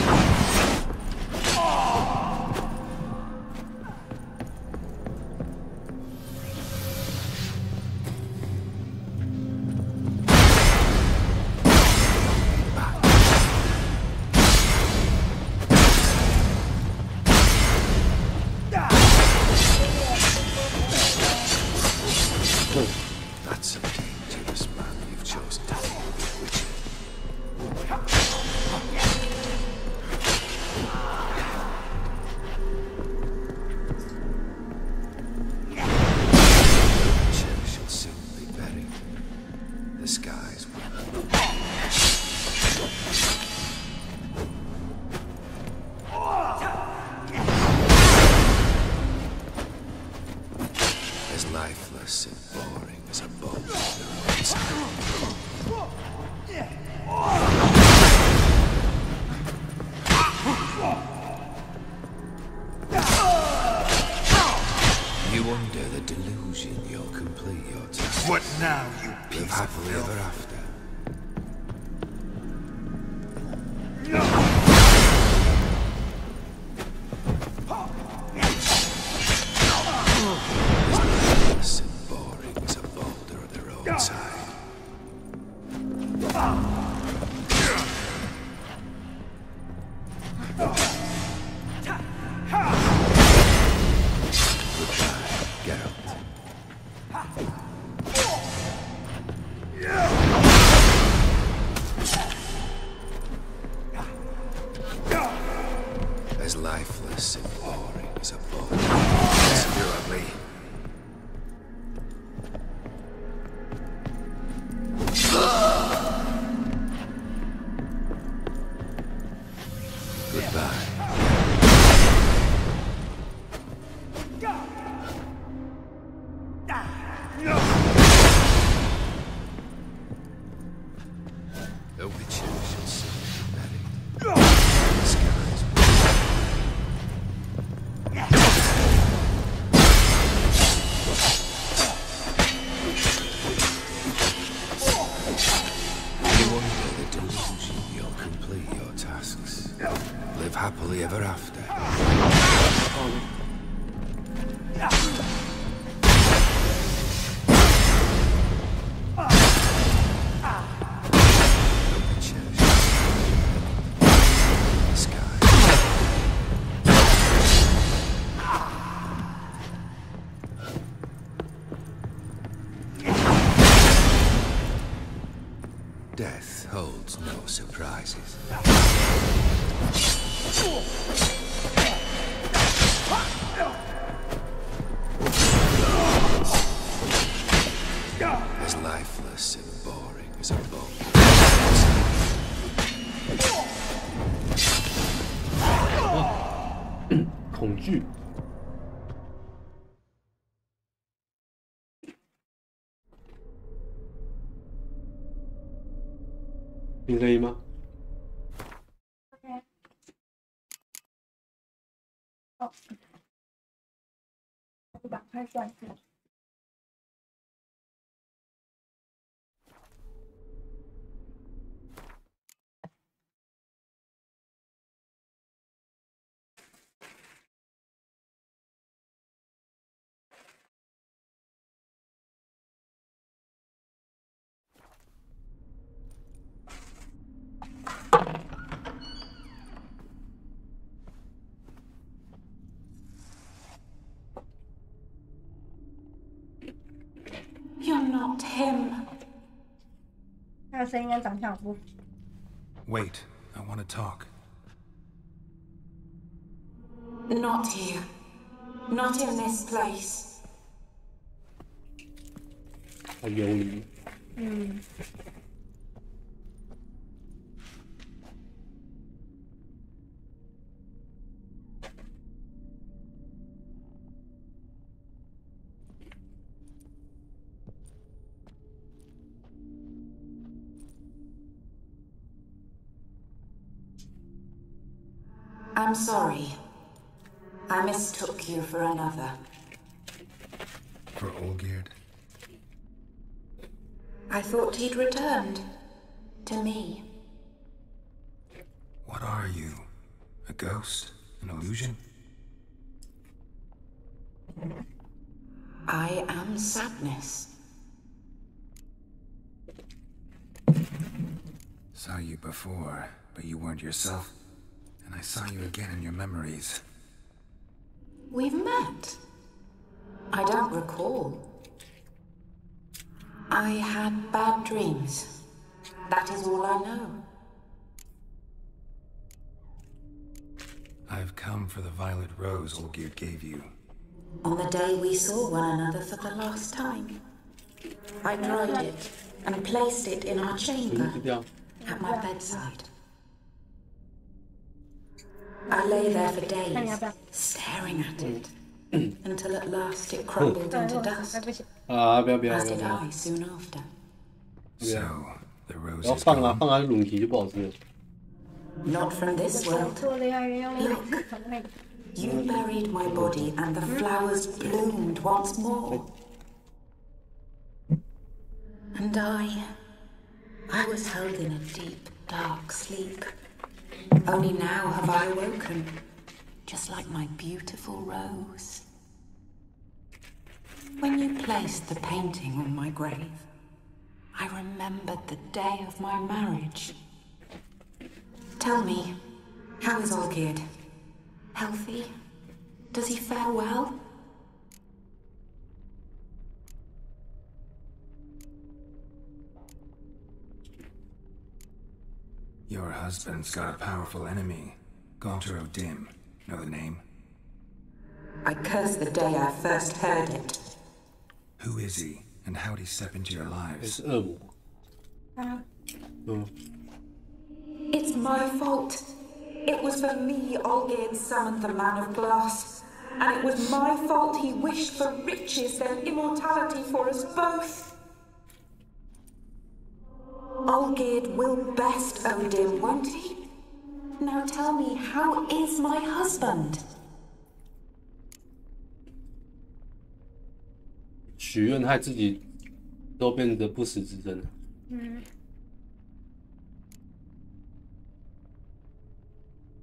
That's a dangerous man you've chosen to deal with, Witcher. Witcher shall soon be buried. The skies will. As lifeless and boring as a boat on the roadside. delusion, you'll complete your task. What now, you piece of happily ever after. As and boring as a boulder at the roadside. As lifeless and boring as a boulder. You're ugly. Goodbye. The witches shall soon be married. The skies One day the delusion, you'll complete your tasks. Live happily ever after. Death holds no surprises. As lifeless and boring as a bone. 恐惧。听声音吗？ OK。哦，我把开算一下。You're not him. 他的声音跟长相不。Wait, I want to talk. Not here. Not in this place. 他游离。嗯。 I'm sorry. I mistook you for another. For Olgierd? I thought he'd returned. To me. What are you? A ghost? An illusion? I am sadness. Saw you before, but you weren't yourself. And I saw you again in your memories. We've met. I don't recall. I had bad dreams. That is all I know. I've come for the violet rose Olgierd gave you. On the day we saw one another for the last time, I dried it and placed it in our chamber at my bedside. I lay there for days, staring at it, until at last it crumbled into dust, as did I soon after. So, the rose is 放 gone? 它软体就不好吃了。 Not from this world. Look, you buried my body and the flowers bloomed once more. And I was held in a deep, dark sleep. Only now have I awoken, just like my beautiful rose. When you placed the painting on my grave, I remembered the day of my marriage. Tell me, how is Olgierd? Healthy? Does he fare well? Your husband's got a powerful enemy. Gaunter Dim. Know the name? I curse the day I first heard it. Who is he, and how'd he step into your lives? It's my fault. It was for me Olgierd summoned the Man of Glass. And it was my fault he wished for riches and immortality for us both. Olgierd will best Odin, won't he? Now tell me, how is my husband? 许愿害自己都变得不死之身了。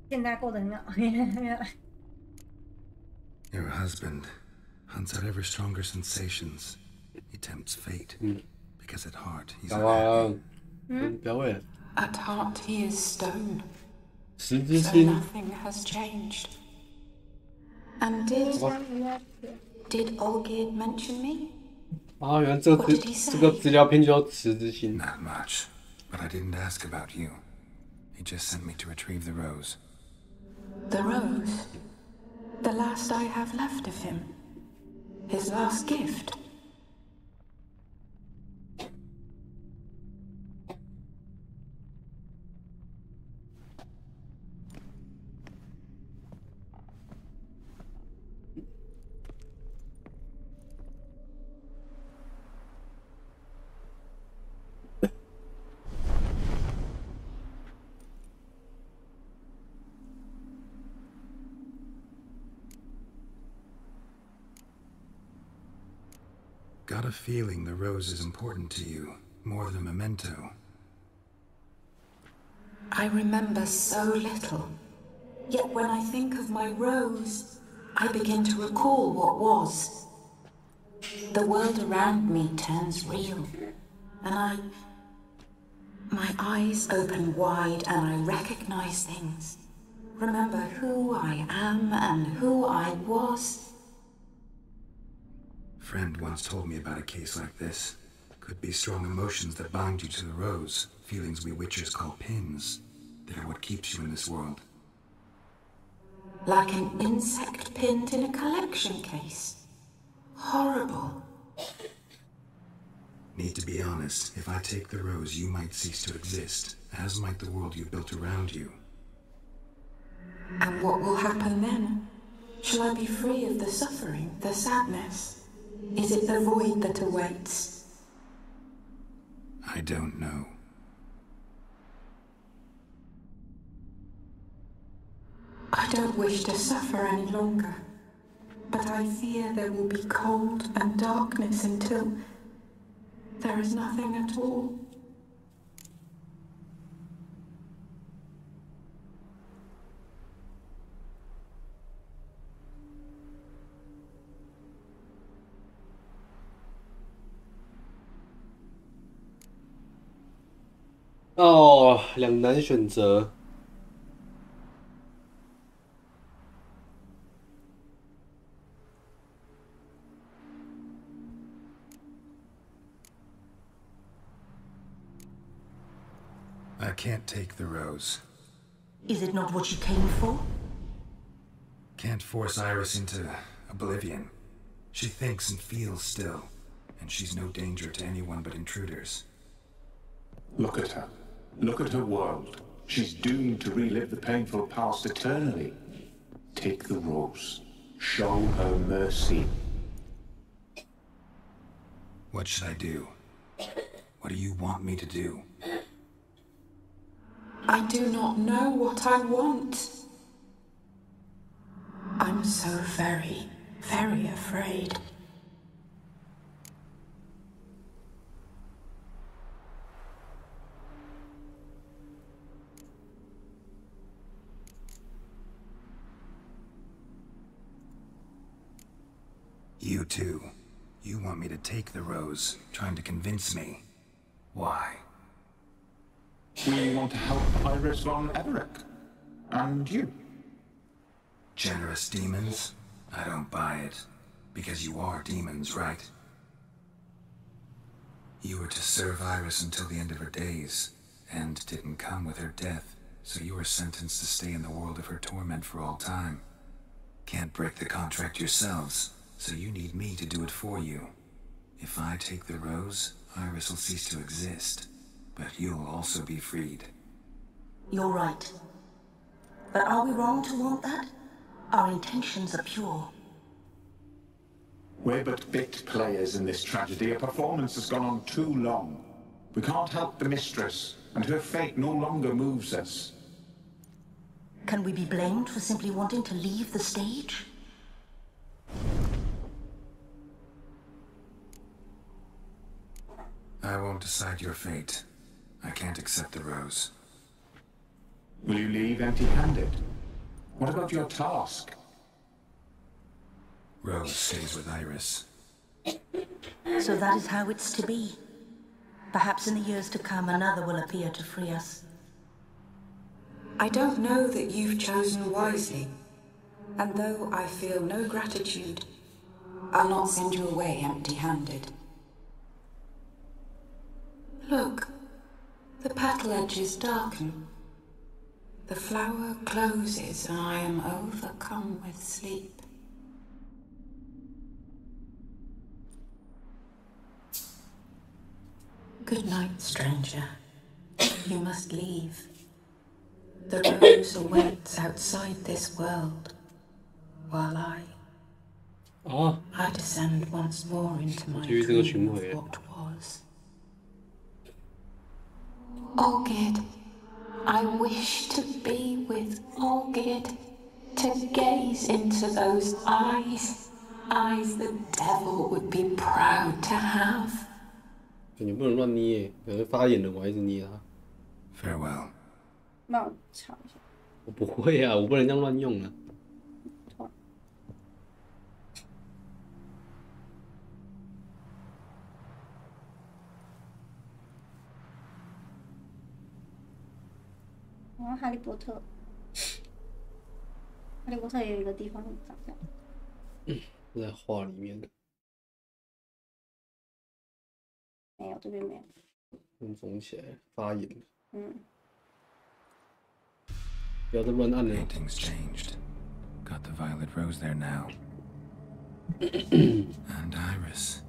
现在过得很好。Your husband hunts out ever stronger sensations. He tempts fate. Because at heart he's unhappy. At heart he is stone. 石之 So 心。 nothing has changed. And did Olgierd mention me? 啊，原来这个资料片叫石之心。 Not much, but I didn't ask about you. He just sent me to retrieve the rose. The rose? The last I have left of him? His last gift? Got a feeling the rose is important to you, more than a memento. I remember so little. Yet when I think of my rose, I begin to recall what was. The world around me turns real, and my eyes open wide and I recognize things. Remember who I am and who I was. Friend once told me about a case like this. Could be strong emotions that bind you to the rose, feelings we witchers call pins. They're what keeps you in this world. Like an insect pinned in a collection case. Horrible. Need to be honest, if I take the rose, you might cease to exist, as might the world you built around you. And what will happen then? Shall I be free of the suffering, the sadness? Is it the void that awaits? I don't know. I don't wish to suffer any longer, but I fear there will be cold and darkness until there is nothing at all.哦，两难选择。I can't take the rose. Is it not what you came for? Can't force Iris into oblivion. She thinks and feels still, and she's no danger to anyone but intruders. Look at her. Look at her world. She's doomed to relive the painful past eternally. Take the rose. Show her mercy. What should I do? What do you want me to do? I do not know what I want. I'm so very, very afraid. You too. You want me to take the rose, trying to convince me. Why? We want to help Iris von Everett. And you. Generous demons? I don't buy it. Because you are demons, right? You were to serve Iris until the end of her days, and didn't come with her death, so you were sentenced to stay in the world of her torment for all time. Can't break the contract yourselves, so you need me to do it for you. If I take the rose, Iris will cease to exist, but you'll also be freed. You're right. But are we wrong to want that? Our intentions are pure. We're but bit players in this tragedy. A performance has gone on too long. We can't help the mistress, and her fate no longer moves us. Can we be blamed for simply wanting to leave the stage? I won't decide your fate. I can't accept the rose. Will you leave empty-handed? What about your task? Rose stays with Iris. So that is how it's to be. Perhaps in the years to come, another will appear to free us. I don't know that you've chosen wisely. And though I feel no gratitude, I'll not send you away empty-handed. Look, the petal edges darken. The flower closes and I am overcome with sleep. Good night, stranger. You must leave. The rose awaits outside this world, while I descend once more into my dream of what was. Olgid, I wish to be with Olgid, to gaze into those eyes the devil would be proud to have. 你不能乱捏，可能发炎了，我还一直捏它。Farewell. 帮我瞧一下。我不会啊，我不能这样乱用啊。然后哈利波特，哈利波特也有一个地方长这样。在画里面的。没有，这边没有。肿起来，发炎。不要再乱按了。Painting's changed. Got the violet rose there now. And Iris,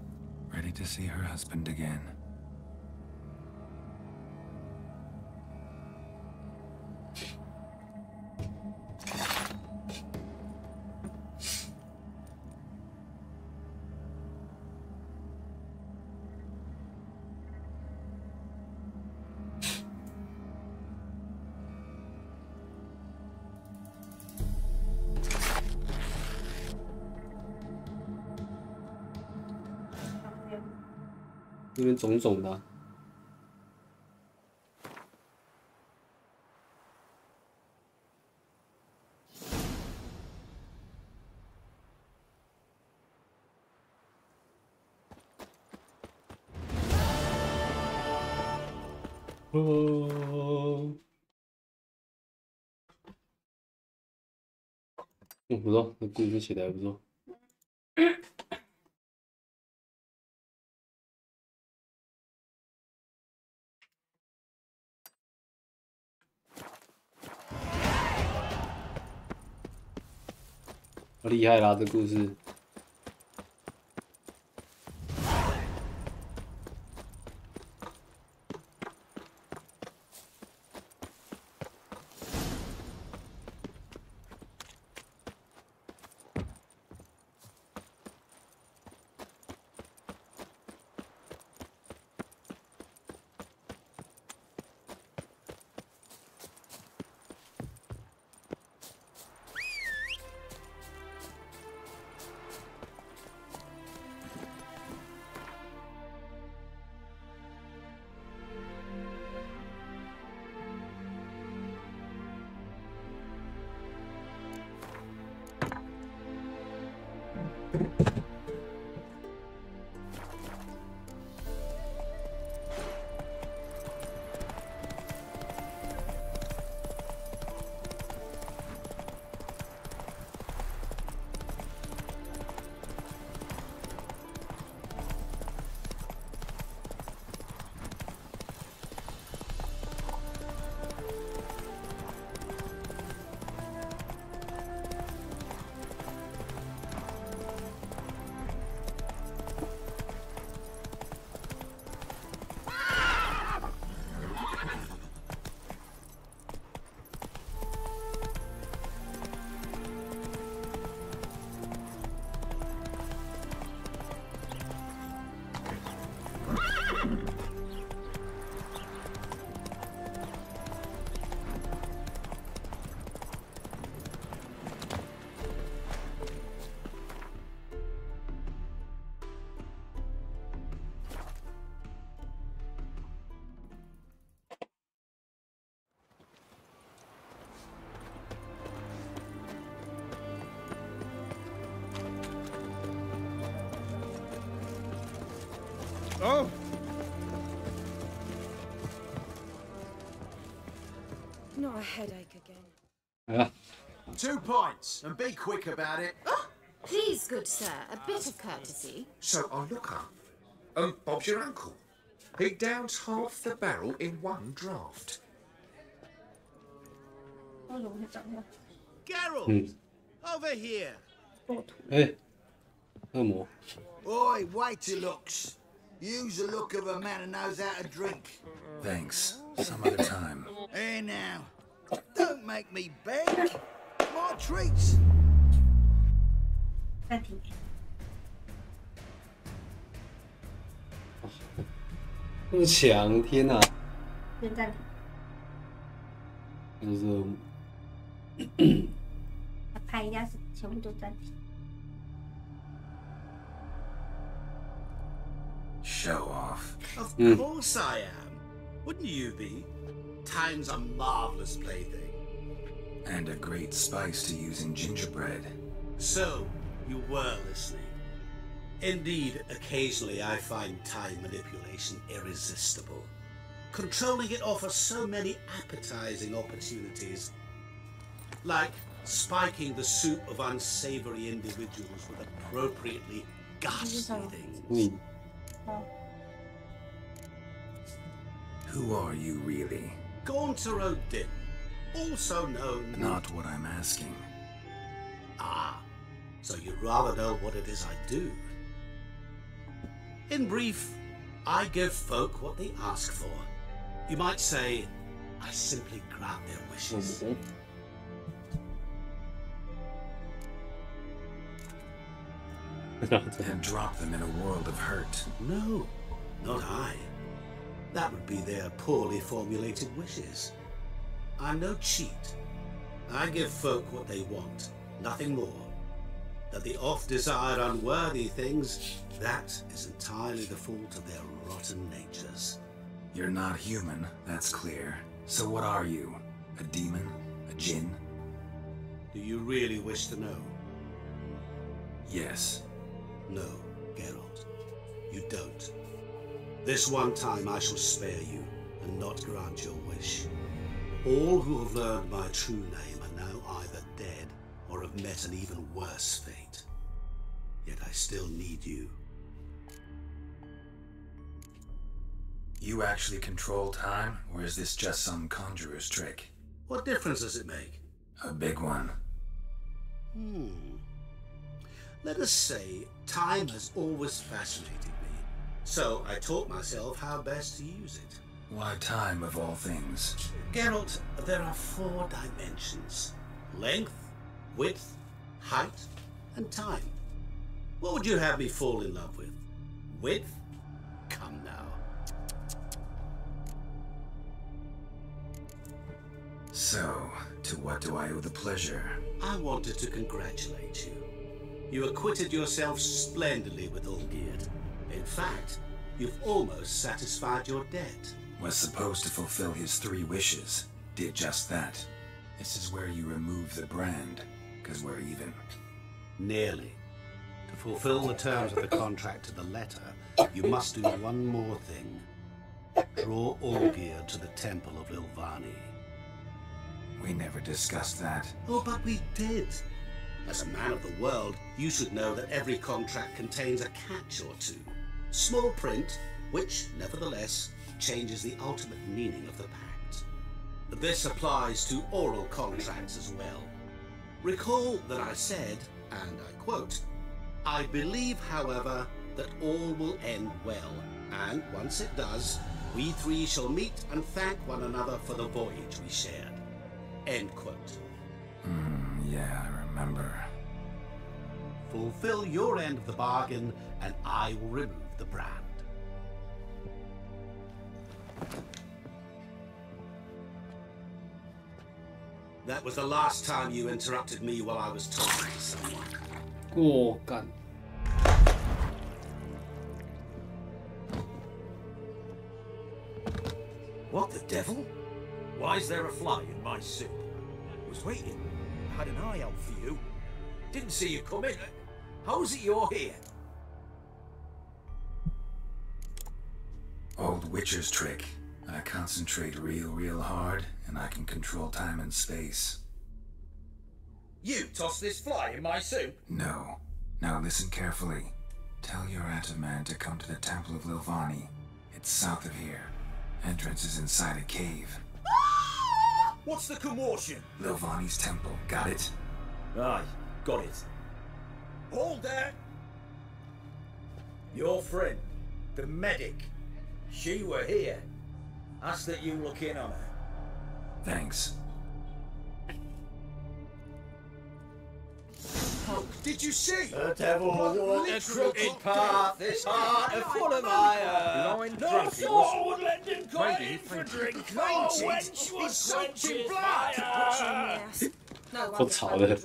ready to see her husband again. .这边肿肿的、啊。不错，这故事写的还不错。好厉害啦，这故事。Oh. Not a headache again. Yeah. 2 points, and be quick about it. Please, good sir, a bit of courtesy. So I look up. Bob's your uncle. He downs half the barrel in one draft. 为什么会长这样？ Geralt, over here. 哎，恶魔。 Oi, waiter looks. Use the look of a man who knows how to drink. Thanks. Some other time. Here now. Don't make me beg. My treats. 暂停。这么强，天哪！先暂停。就是拍一下是全部都暂停。 Show off. Of course I am. Wouldn't you be? Time's a marvelous plaything. And a great spice to use in gingerbread. So, you were listening. Indeed, occasionally I find time manipulation irresistible. Controlling it offers so many appetizing opportunities. Like spiking the soup of unsavory individuals with appropriately ghastly things. Who are you really? Gaunter O'Din, also known... Not what I'm asking. Ah, so you'd rather know what it is I do. In brief, I give folk what they ask for. You might say, I simply grant their wishes. And drop them in a world of hurt. No, not I. That would be their poorly formulated wishes. I'm no cheat. I give folk what they want, nothing more. That the oft-desired unworthy things, that is entirely the fault of their rotten natures. You're not human, that's clear. So what are you? A demon? A djinn? Do you really wish to know? Yes. No, Geralt. You don't. This one time I shall spare you, and not grant your wish. All who have learned my true name are now either dead, or have met an even worse fate. Yet I still need you. You actually control time, or is this just some conjurer's trick? What difference does it make? A big one. Let us say, time has always fascinated me. So I taught myself how best to use it. Why time of all things? Geralt, there are 4 dimensions. Length, width, height, and time. What would you have me fall in love with? Width? Come now. So, to what do I owe the pleasure? I wanted to congratulate you. You acquitted yourself splendidly with Olgierd. In fact, you've almost satisfied your debt. Was supposed to fulfill his 3 wishes. Did just that. This is where you remove the brand, because we're even. Nearly. To fulfill the terms of the contract to the letter, you must do one more thing. Draw Olgierd to the Temple of Lilvani. We never discussed that. Oh, but we did. As a man of the world, you should know that every contract contains a catch or two. Small print, which, nevertheless, changes the ultimate meaning of the pact. This applies to oral contracts as well. Recall that I said, and I quote, "I believe, however, that all will end well, and once it does, we 3 shall meet and thank one another for the voyage we shared." End quote. Yeah, I remember. Fulfill your end of the bargain, and I will remove the brand. That was the last time you interrupted me while I was talking to someone. Oh, God. What the devil? Why is there a fly in my soup? I was waiting. I had an eye out for you. Didn't see you come in. How is it you're here? Witcher's trick. I concentrate real hard, and I can control time and space. You tossed this fly in my soup? No. Now listen carefully. Tell your Ataman to come to the Temple of Lilvani. It's south of here. Entrance is inside a cave. What's the commotion? Lilvani's temple, got it? Aye, got it. Hold there! Your friend, the medic, she were here. Ask that you look in on her. Thanks. Did you see? The devil walked a crooked path, this heart is full of iron. No soul would lend him coin for drink. No wench was soaked in blood. 不吵的。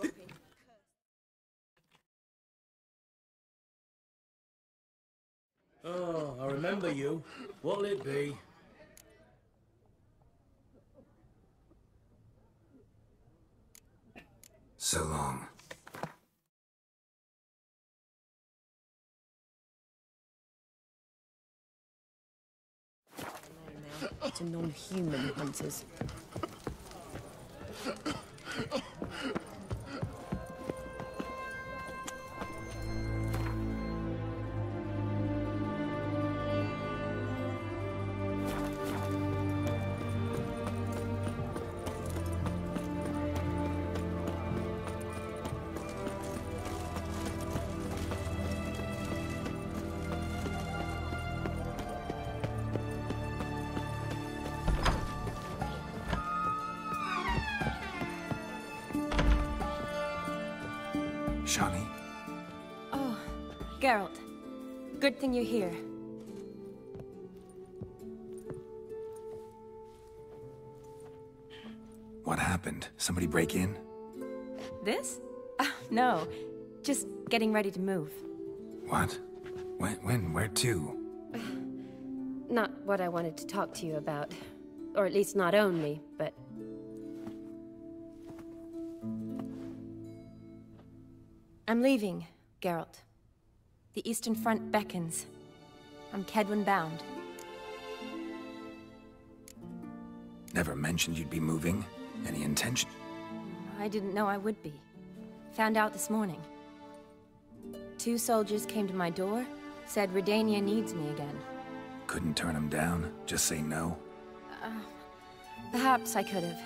Oh, I remember you. What'll it be? So long. To non-human hunters. Shani? Oh, Geralt. Good thing you're here. What happened? Somebody break in? This? No. Just getting ready to move. What? When? Where to? Not what I wanted to talk to you about. Or at least not only, but... I'm leaving, Geralt. The Eastern Front beckons. I'm Kedwin bound. Never mentioned you'd be moving. Any intention? I didn't know I would be. Found out this morning. 2 soldiers came to my door, said Redania needs me again. Couldn't turn them down? Just say no? Perhaps I could have.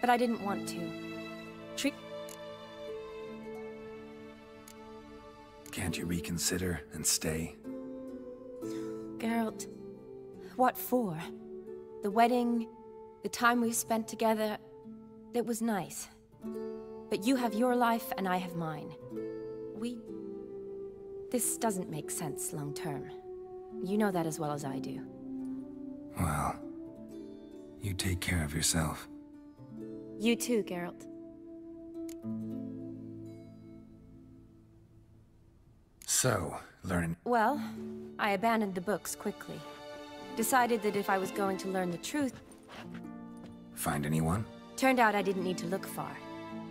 But I didn't want to. Can't you reconsider and stay? Geralt, what for? The wedding, the time we've spent together, it was nice. But you have your life and I have mine. This doesn't make sense long term. You know that as well as I do. Well, you take care of yourself. You too, Geralt. So, learn... Well, I abandoned the books quickly. Decided that if I was going to learn the truth... Find anyone? Turned out I didn't need to look far.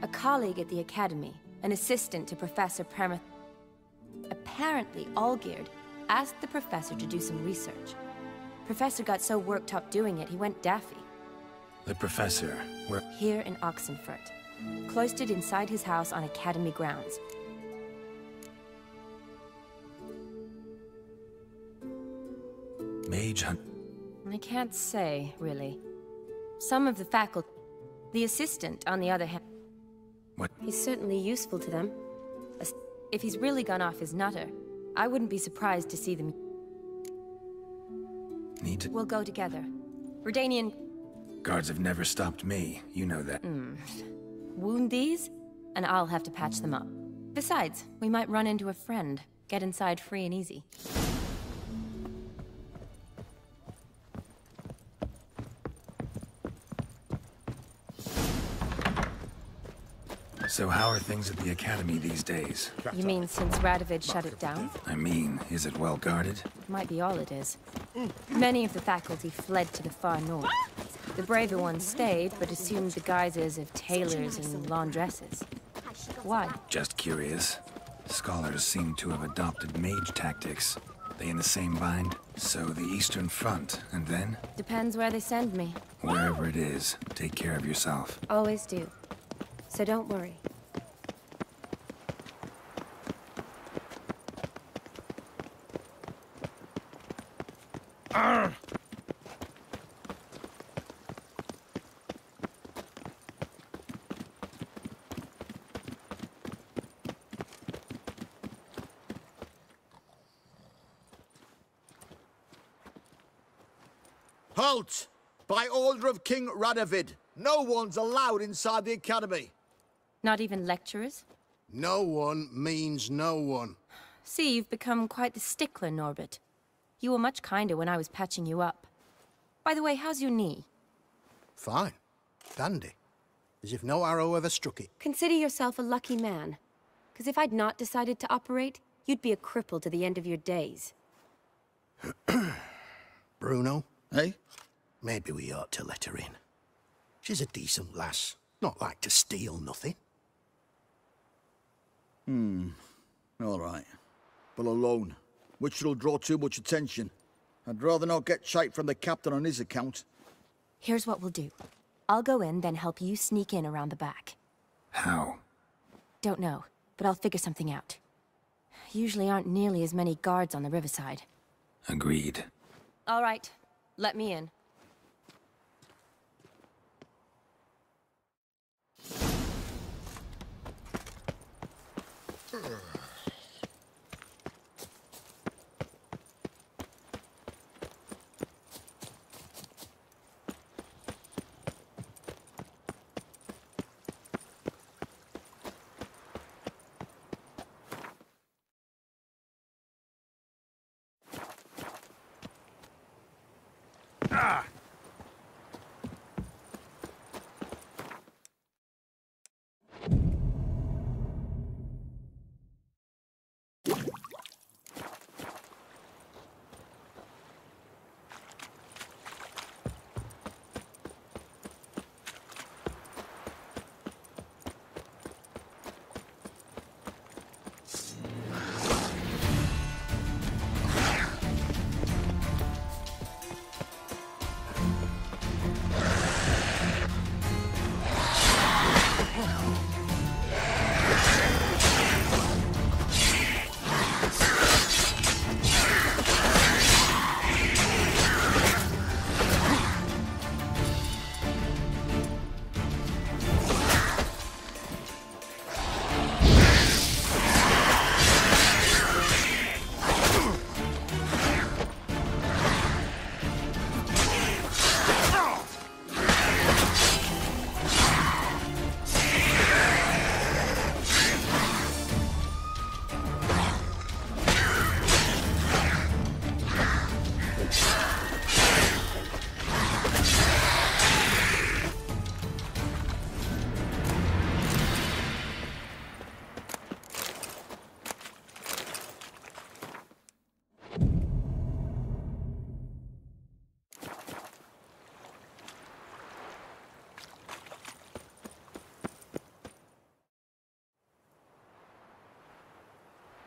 A colleague at the Academy, an assistant to Professor Premath... Apparently, Olgierd asked the professor to do some research. Professor got so worked up doing it, he went daffy. The professor, where... Here in Oxenfurt. Cloistered inside his house on Academy grounds. Mage hunt... I can't say, really. Some of the faculty... The assistant, on the other hand... What? He's certainly useful to them. If he's really gone off his nutter, I wouldn't be surprised to see them... Need to... We'll go together. Redanian... Guards have never stopped me, you know that. Wound these, and I'll have to patch them up. Besides, we might run into a friend. Get inside free and easy. So how are things at the Academy these days? You mean since Radovid shut it down? I mean, is it well guarded? Might be all it is. Many of the faculty fled to the far north. The braver ones stayed, but assumed the guises of tailors and laundresses. Why? Just curious. Scholars seem to have adopted mage tactics. They in the same bind? So the Eastern Front, and then? Depends where they send me. Wherever it is, take care of yourself. Always do. So don't worry. Halt! By order of King Radovid, no one's allowed inside the academy. Not even lecturers? No one means no one. See, you've become quite the stickler, Norbert. You were much kinder when I was patching you up. By the way, how's your knee? Fine. Dandy. As if no arrow ever struck it. Consider yourself a lucky man. Because if I'd not decided to operate, you'd be a cripple to the end of your days. Bruno, eh? Maybe we ought to let her in. She's a decent lass. Not like to steal nothing. All right. But alone, which will draw too much attention. I'd rather not get shite from the captain on his account. Here's what we'll do. I'll go in, then help you sneak in around the back. How? Don't know, but I'll figure something out. Usually aren't nearly as many guards on the riverside. Agreed. All right, let me in.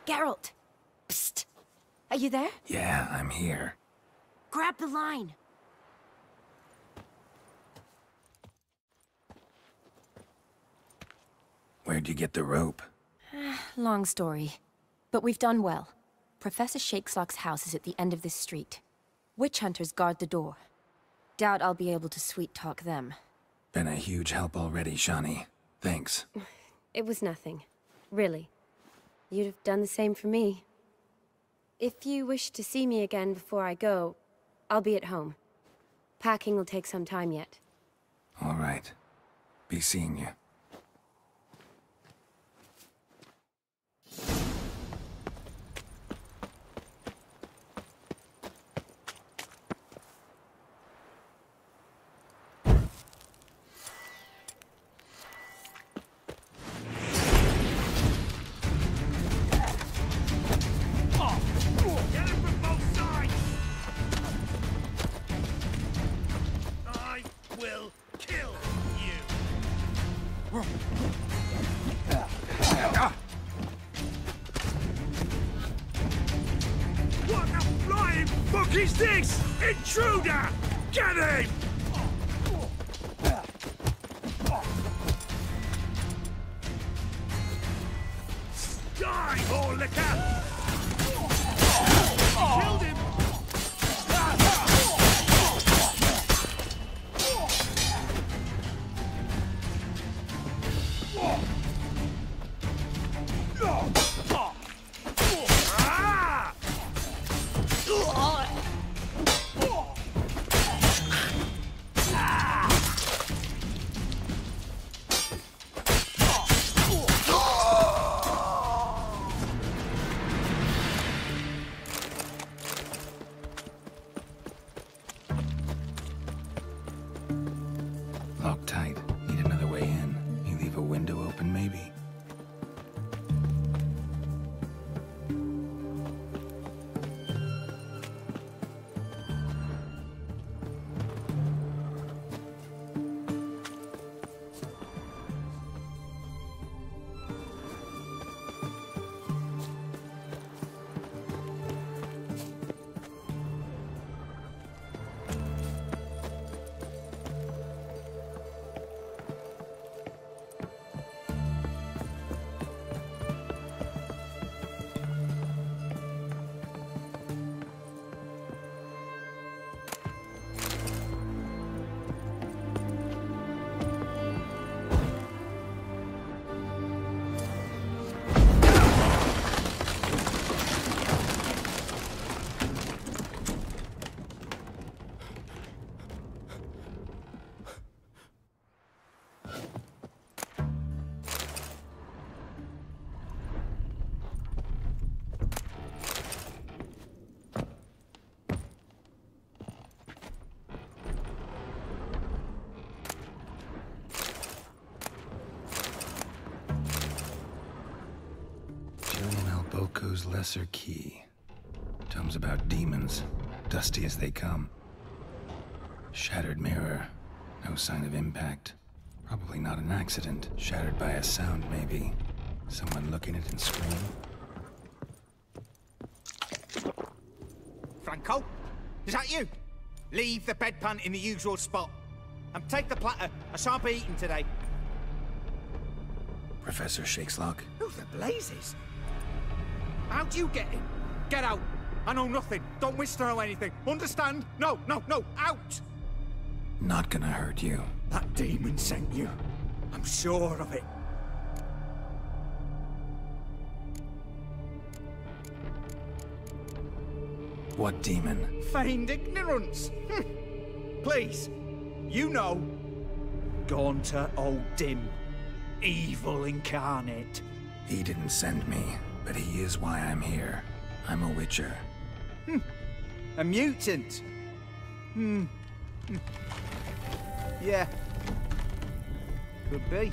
Geralt! Psst! Are you there? Yeah, I'm here. Grab the line! Where'd you get the rope? Long story. But we've done well. Professor Shakeslock's house is at the end of this street. Witch hunters guard the door. Doubt I'll be able to sweet-talk them. Been a huge help already, Shani. Thanks. It was nothing. Really. You'd have done the same for me. If you wish to see me again before I go, I'll be at home. Packing will take some time yet. All right. Be seeing you. The fuck is this? Intruder! Get him! Die, whore liquor! Killed him! Locked tight. Need another way in. You leave a window open, maybe? Boko's Lesser Key. Tomes about demons, dusty as they come. Shattered mirror. No sign of impact. Probably not an accident. Shattered by a sound, maybe. Someone looking at it and screaming. Franco? Is that you? Leave the bedpan in the usual spot. And take the platter. I shan't be eating today. Professor Shakeslock? Who the blazes? How'd you get in? Get out. I know nothing. Don't wish to know anything. Understand? No, no, no. Out! Not gonna hurt you. That demon sent you. I'm sure of it. What demon? Feigned ignorance. Please. You know. Gaunter O'Dim. Evil incarnate. He didn't send me, but he is why I'm here. I'm a witcher. A mutant. Yeah. Could be.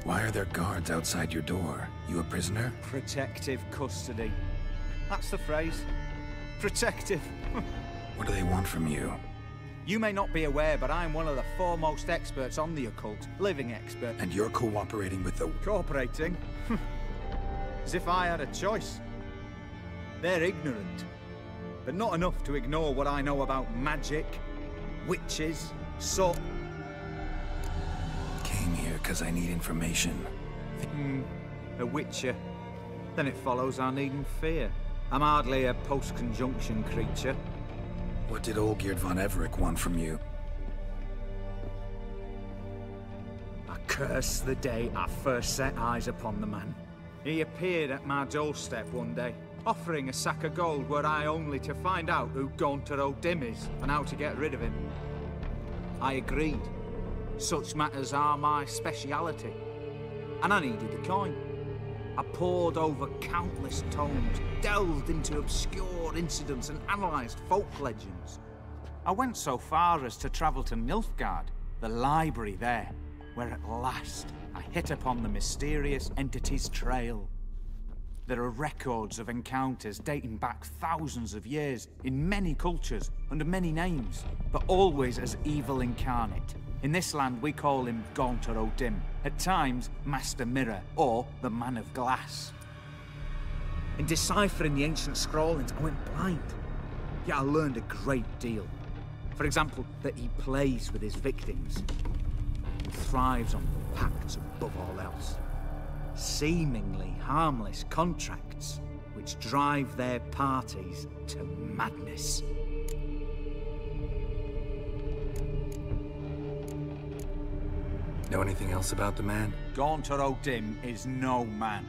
Why are there guards outside your door? You a prisoner? Protective custody. That's the phrase. Protective. What do they want from you? You may not be aware, but I'm one of the foremost experts on the occult. Living expert. And you're cooperating with the... Cooperating? As if I had a choice. They're ignorant. But not enough to ignore what I know about magic, witches, Came here because I need information. A witcher. Then it follows I needn't fear. I'm hardly a post-conjunction creature. What did Olgierd von Everec want from you? I curse the day I first set eyes upon the man. He appeared at my doorstep one day, offering a sack of gold were I only to find out who Gaunter O'Dim is and how to get rid of him. I agreed. Such matters are my speciality. And I needed a coin. I pored over countless tomes, delved into obscure incidents and analysed folk legends. I went so far as to travel to Nilfgaard, the library there, where at last I hit upon the mysterious entity's trail. There are records of encounters dating back thousands of years, in many cultures, under many names, but always as evil incarnate. In this land, we call him Gaunter O'Dim, at times Master Mirror, or the Man of Glass. In deciphering the ancient scrawlings, I went blind. Yet I learned a great deal. For example, that he plays with his victims. He thrives on pacts above all else. Seemingly harmless contracts which drive their parties to madness. Know anything else about the man? Gaunter O'Dim is no man.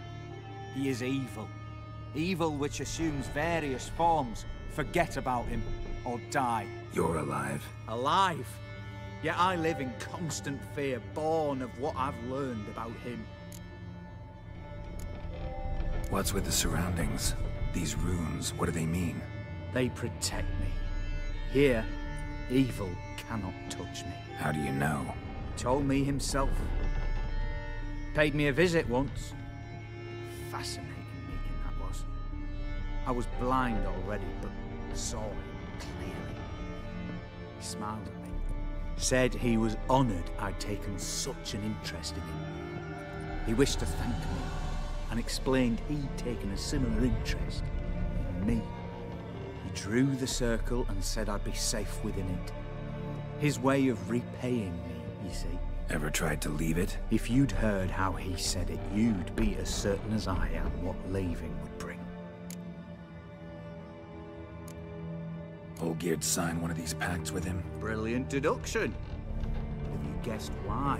He is evil. Evil which assumes various forms. Forget about him, or die. You're alive. Alive? Yet I live in constant fear, born of what I've learned about him. What's with the surroundings? These runes, what do they mean? They protect me. Here, evil cannot touch me. How do you know? Told me himself. Paid me a visit once. Fascinating meeting that was. I was blind already, but saw him clearly. He smiled at me. Said he was honoured I'd taken such an interest in him. He wished to thank me, and explained he'd taken a similar interest in me. He drew the circle and said I'd be safe within it. His way of repaying me, you see. Ever tried to leave it? If you'd heard how he said it, you'd be as certain as I am what leaving would bring. Olgierd signed one of these pacts with him? Brilliant deduction. Have you guessed why?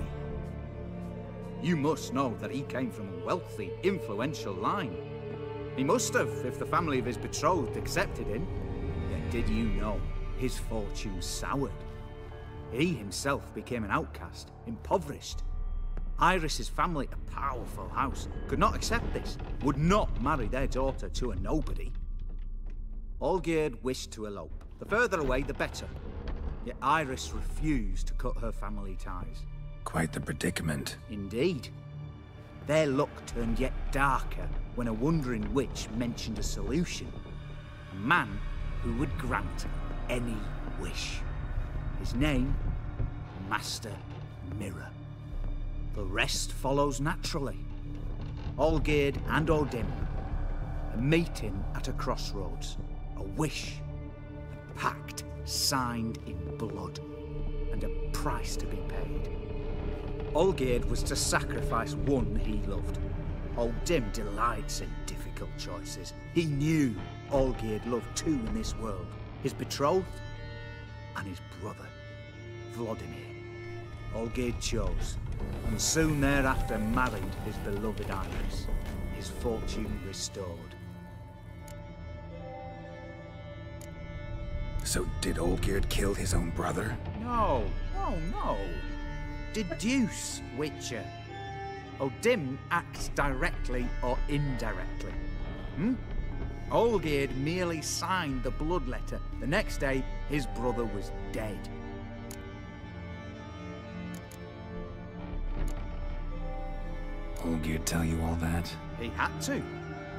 You must know that he came from a wealthy, influential line. He must have, if the family of his betrothed accepted him. Yet did you know his fortune soured? He himself became an outcast, impoverished. Iris's family, a powerful house, could not accept this, would not marry their daughter to a nobody. Olgierd wished to elope. The further away, the better. Yet Iris refused to cut her family ties. Quite the predicament. Indeed. Their luck turned yet darker when a wandering witch mentioned a solution. A man who would grant any wish. His name, Master Mirror. The rest follows naturally. Olgierd and O'Dim, a meeting at a crossroads, a wish, a pact signed in blood, and a price to be paid. Olgierd was to sacrifice one he loved. O'Dim delights in difficult choices. He knew Olgierd loved two in this world, his betrothed and his brother, Vladimir. Olgierd chose, and soon thereafter married his beloved Iris, his fortune restored. So did Olgierd kill his own brother? No. Deduce, Witcher. O'Dim acts directly or indirectly. Olgierd merely signed the blood letter. The next day, his brother was dead. Olgierd tell you all that? He had to.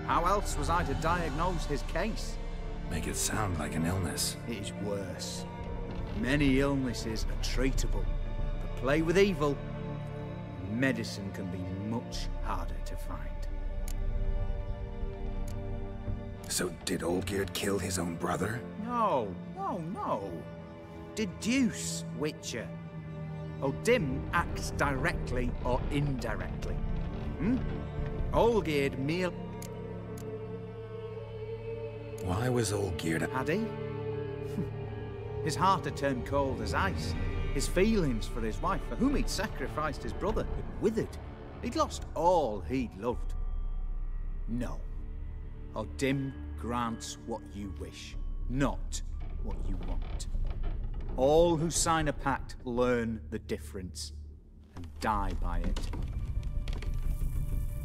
How else was I to diagnose his case? Make it sound like an illness. It is worse. Many illnesses are treatable, but play with evil, medicine can be much harder to find. So did Olgierd kill his own brother? No. Deduce, Witcher. O'Dim acts directly or indirectly. Olgierd merely... Why was Olgierd... Had he? His heart had turned cold as ice. His feelings for his wife, for whom he'd sacrificed his brother, had withered. He'd lost all he'd loved. No. O'Dim grants what you wish, not what you want. All who sign a pact learn the difference and die by it.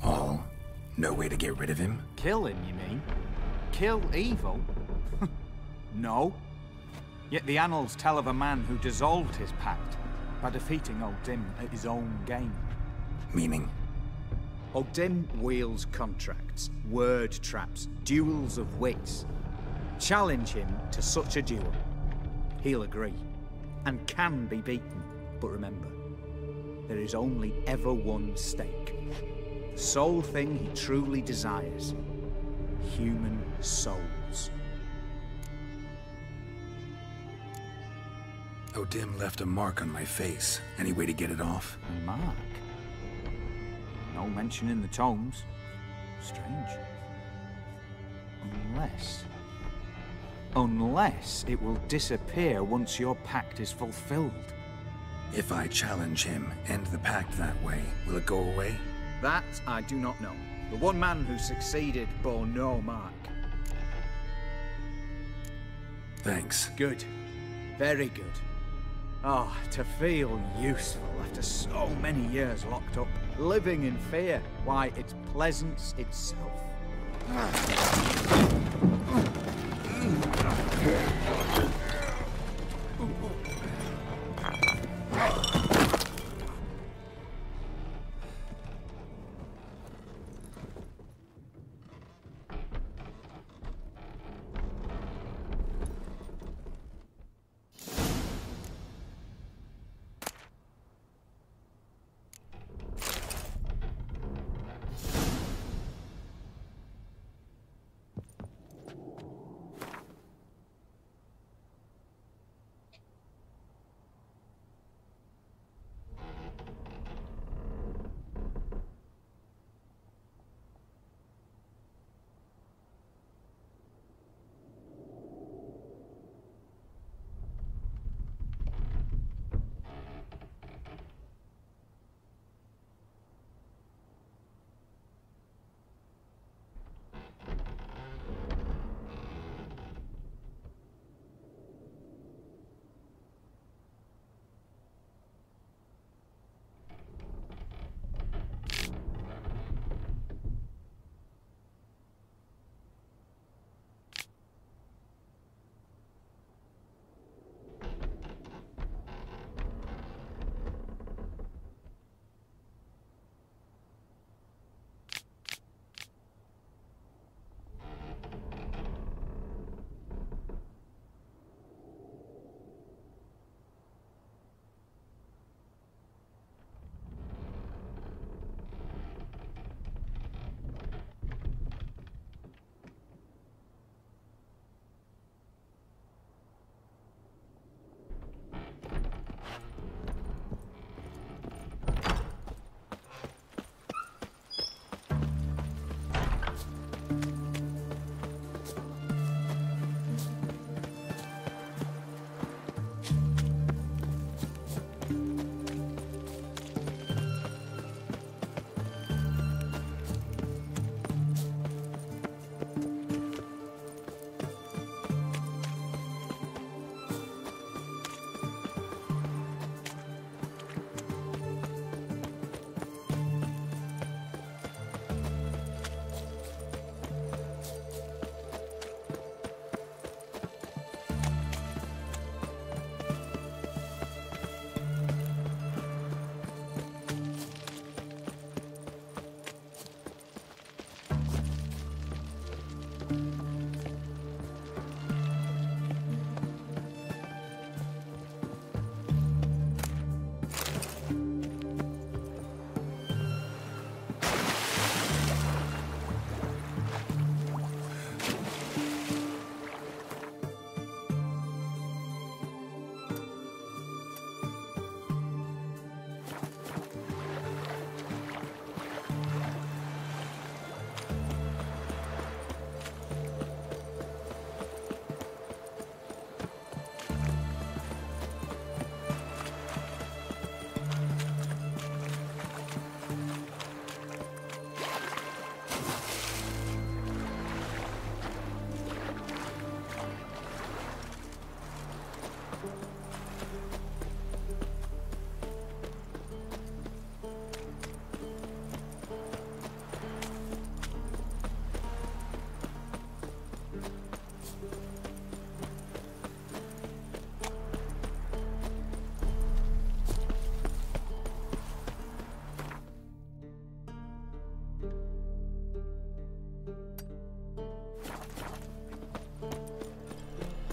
All? No way to get rid of him? Kill him, you mean? Kill evil? No. Yet the annals tell of a man who dissolved his pact by defeating O'Dim at his own game. Meaning? O'Dim wields contracts, word traps, duels of wits. Challenge him to such a duel. He'll agree, and can be beaten. But remember, there is only ever one stake. The sole thing he truly desires. human souls. O'Dim left a mark on my face. Any way to get it off? A mark? No mention in the tomes. Strange. Unless it will disappear once your pact is fulfilled. If I challenge him, end the pact that way, will it go away? That I do not know. The one man who succeeded bore no mark. Thanks. Good. Very good. Oh, to feel useful after so many years locked up, living in fear. Why, it's pleasance itself.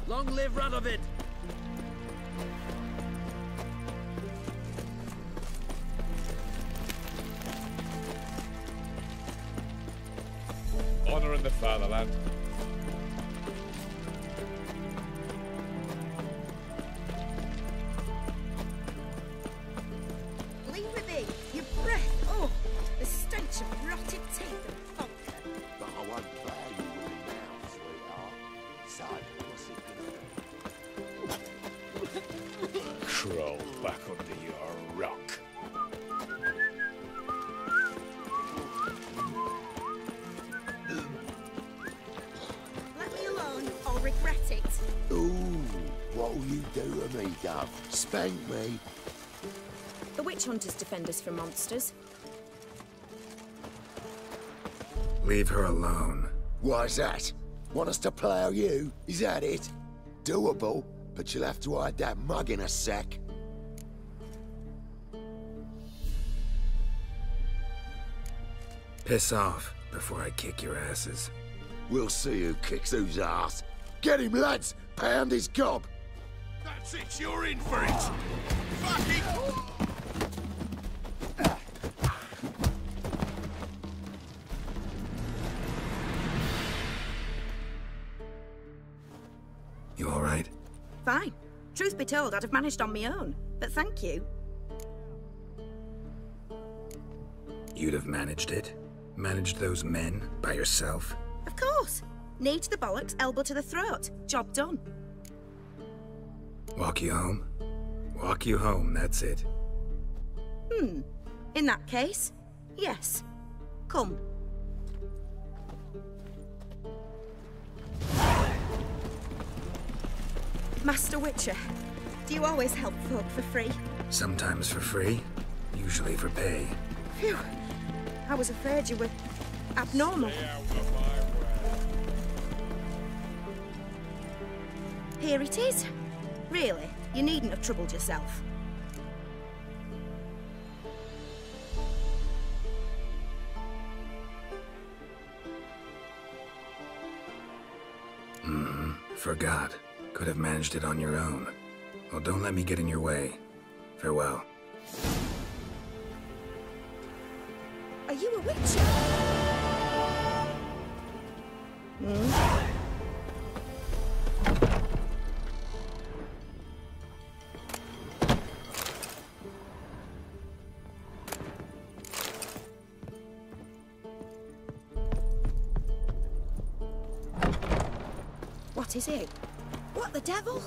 Long live Radovid! Honor in the fatherland. Leave it be. Your breath. Oh, the stench of rotted teeth and vodka. But I won't play you with it now, sweetheart. So, what's it gonna be? Crawl back under your rock. Let me alone. I'll regret it. Ooh, what'll you do to me, Dove? Spank me? The witch hunters defend us from monsters. Leave her alone. Why's that? Want us to plough you? Is that it? Doable, but you'll have to hide that mug in a sec. Piss off before I kick your asses. We'll see who kicks whose ass. Get him, lads! Pound his gob! That's it, you're in for it! Fucking... You alright? Fine. Truth be told, I'd have managed on my own. But thank you. You'd have managed it? Managed those men by yourself? Of course. Knee to the bollocks, elbow to the throat. Job done. Walk you home? Walk you home, that's it. In that case, yes. Come. Master Witcher, do you always help folk for free? Sometimes for free, usually for pay. Phew. I was afraid you were abnormal. Here it is. Really, you needn't have troubled yourself. Forgot. Could have managed it on your own. Well, don't let me get in your way. Farewell. Are you a witcher? What is it? What the devil?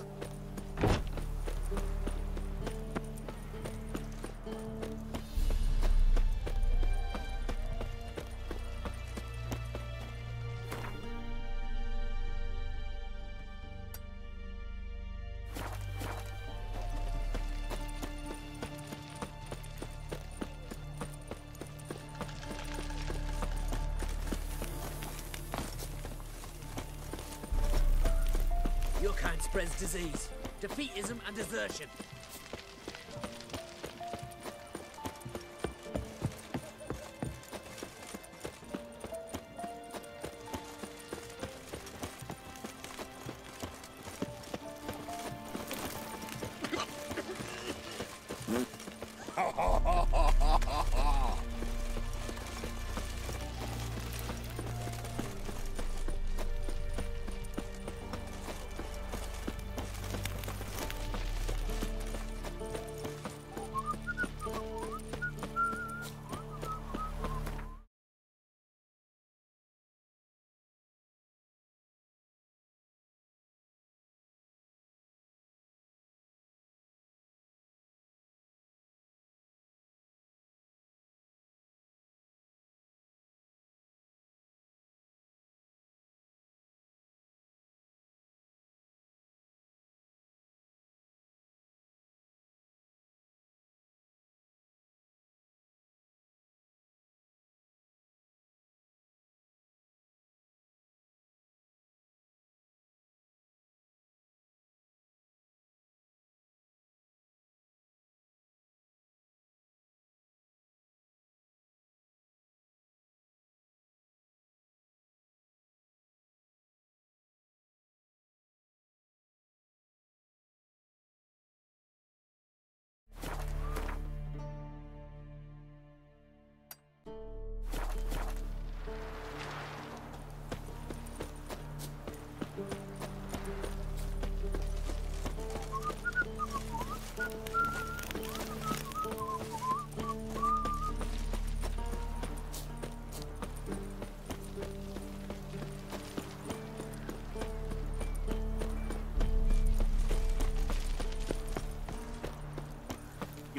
Your kind spreads disease, defeatism and desertion.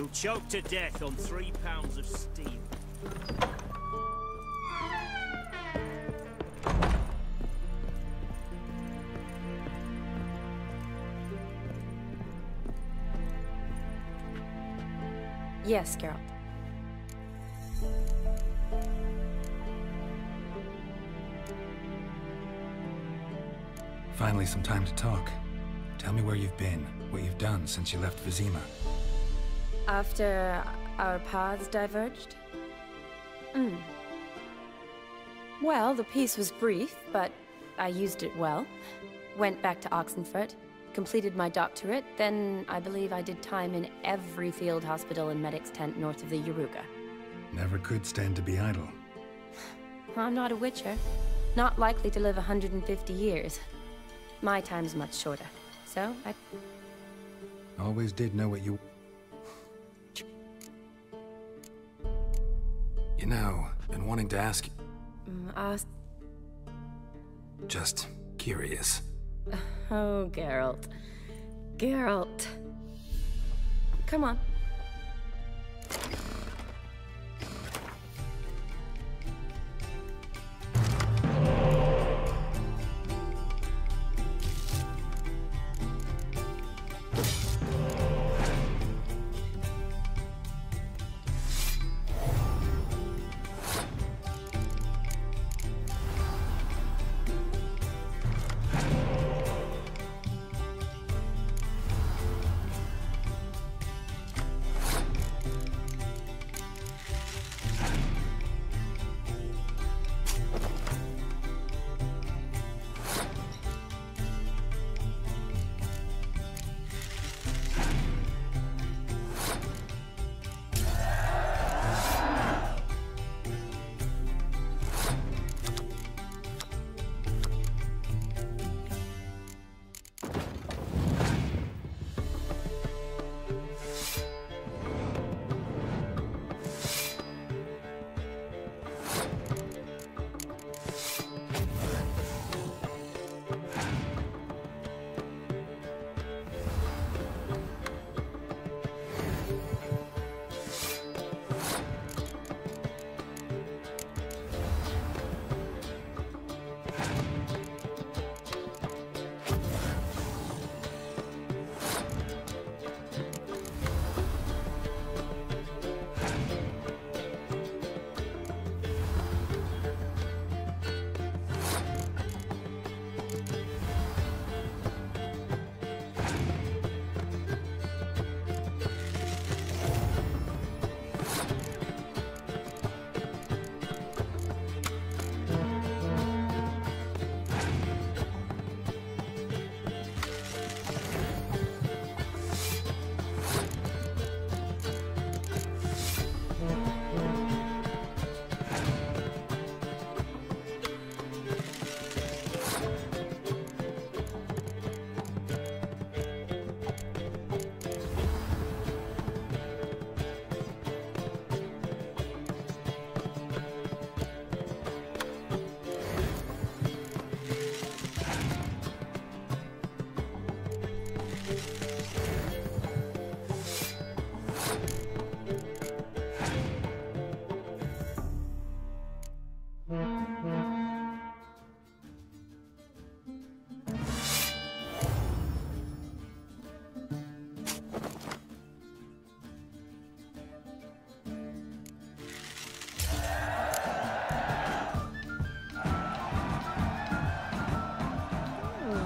You'll choke to death on 3 pounds of steam. Yes, Geralt. Finally, some time to talk. Tell me where you've been, what you've done since you left Vizima. After our paths diverged? Well, the peace was brief, but I used it well. Went back to Oxenfurt, completed my doctorate, then I believe I did time in every field hospital and medic's tent north of the Yaruga. Never could stand to be idle. I'm not a witcher. Not likely to live 150 years. My time's much shorter, so I... Always did know what you... You know, been wanting to ask you... Just curious. Oh, Geralt. Geralt. Come on.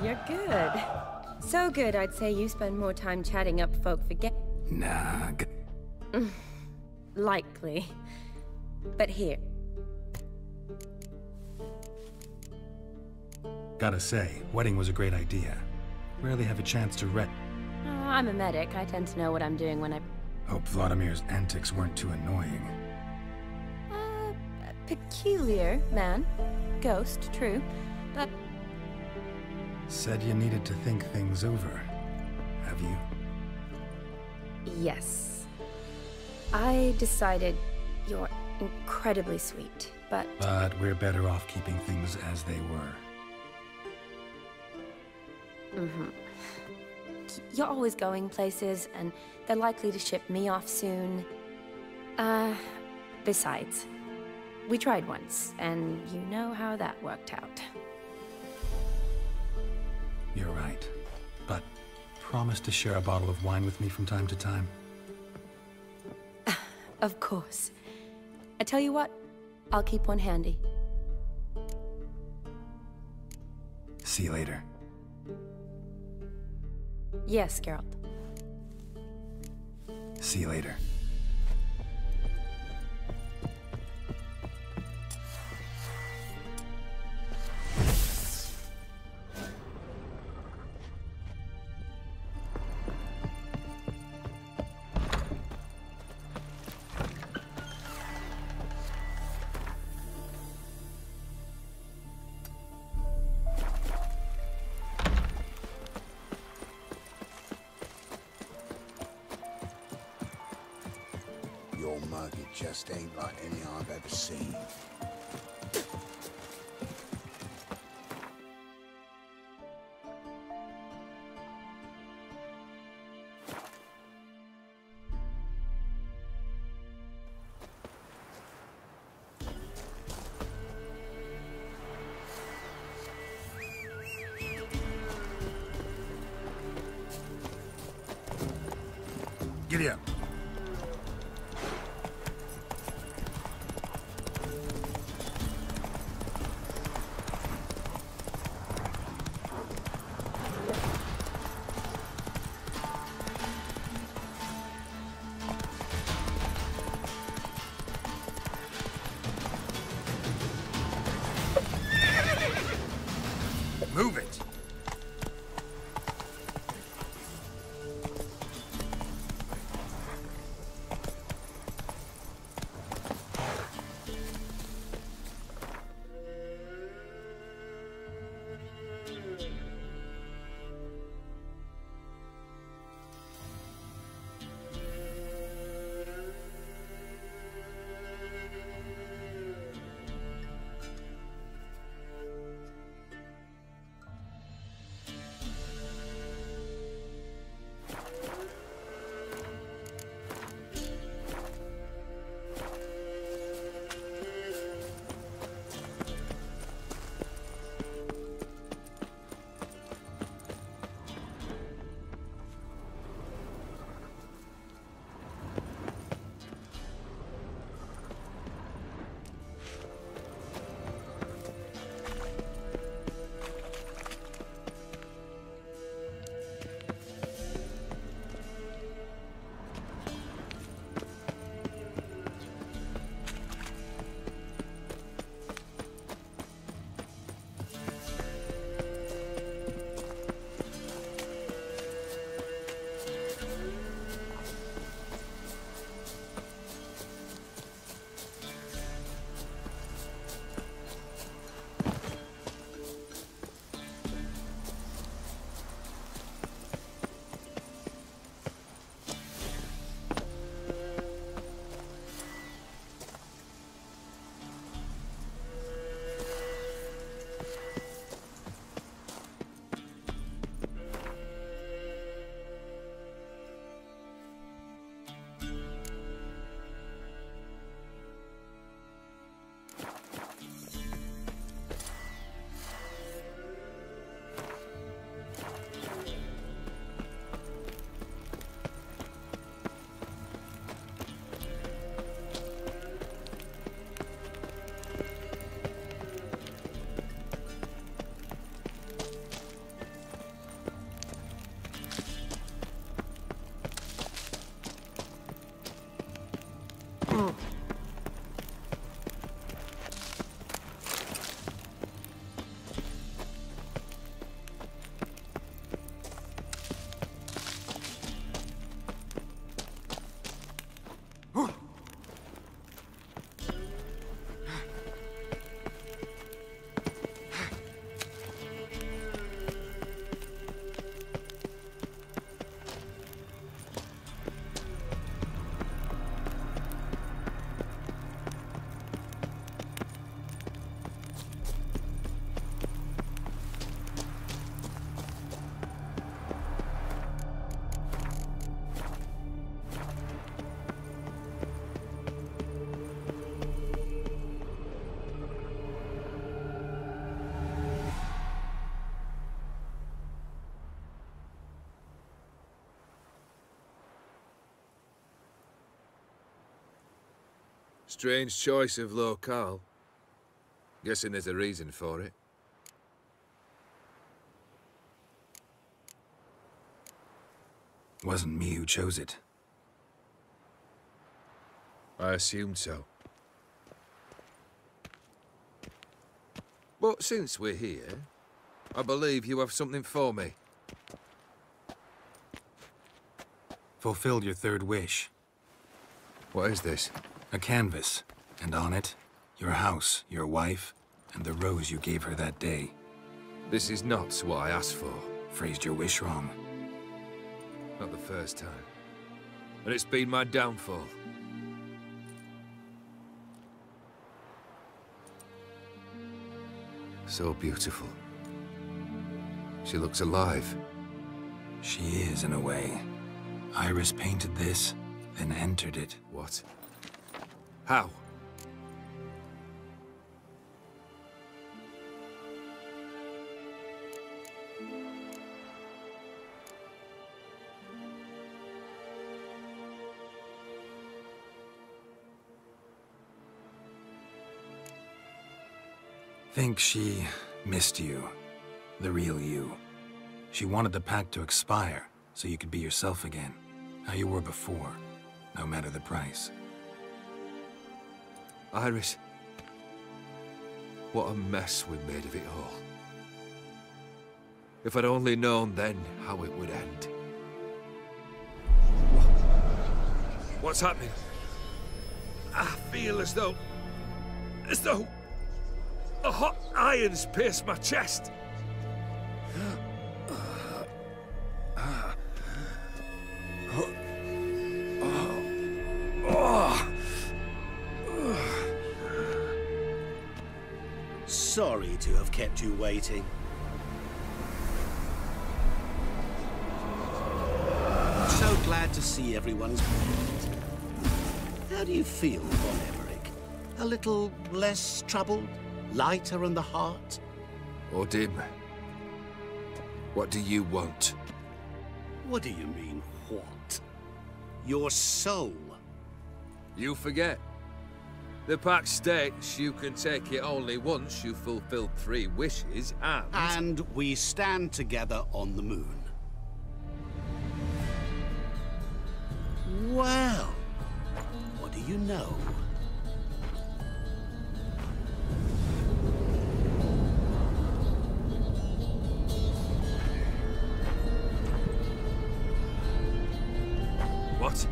You're good. So good, I'd say you spend more time chatting up folk forget. Nah. Likely. But here. Gotta say, wedding was a great idea. Rarely have a chance to I'm a medic. I tend to know what I'm doing when I... Hope Vladimir's antics weren't too annoying. Peculiar man. Ghost, true. But... Said you needed to think things over. Have you? Yes. I decided you're incredibly sweet, but... But we're better off keeping things as they were. you're always going places, and they're likely to ship me off soon. Besides, we tried once, and you know how that worked out. You're right. But promise to share a bottle of wine with me from time to time. Of course. I tell you what, I'll keep one handy. See you later. Yes, Geralt. See you later. Your mug, it just ain't like any I've ever seen. Giddy up. Move it! Strange choice of locale. Guessing there's a reason for it. Wasn't me who chose it. I assumed so. But since we're here, I believe you have something for me. Fulfilled your third wish. What is this? A canvas, and on it, your house, your wife, and the rose you gave her that day. This is not what I asked for. Phrased your wish wrong. Not the first time. And it's been my downfall. So beautiful. She looks alive. She is, in a way. Iris painted this, then entered it. What? How? Think she missed you. The real you. She wanted the pact to expire, so you could be yourself again. How you were before, no matter the price. Iris. What a mess we made of it all. If I'd only known then how it would end. What's happening? I feel as though a hot iron's pierced my chest. Sorry to have kept you waiting. So glad to see everyone's moved. How do you feel, Von Emmerich? A little less troubled? Lighter in the heart? Or dim? What do you want? What do you mean, what? Your soul. You forget. The pact states you can take it only once you've fulfilled 3 wishes, and... And we stand together on the moon. Well, what do you know? What?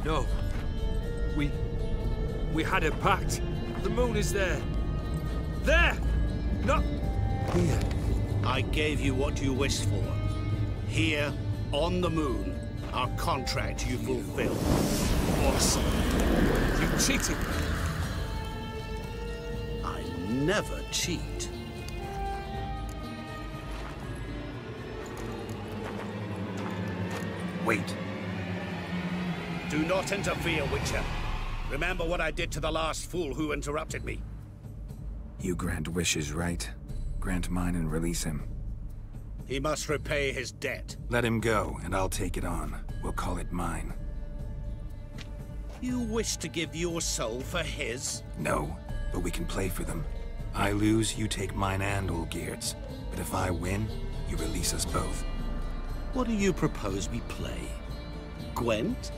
No. We had a pact. The moon is there. There! Not here. I gave you what you wished for. Here, on the moon, our contract you fulfilled. Awesome. You cheated me. I never cheat. Wait. Do not interfere, Witcher. Remember what I did to the last fool who interrupted me. You grant wishes, right? Grant mine and release him. He must repay his debt. Let him go, and I'll take it on. We'll call it mine. You wish to give your soul for his? No, but we can play for them. I lose, you take mine and Olgierd's. But if I win, you release us both. What do you propose we play? Gwent?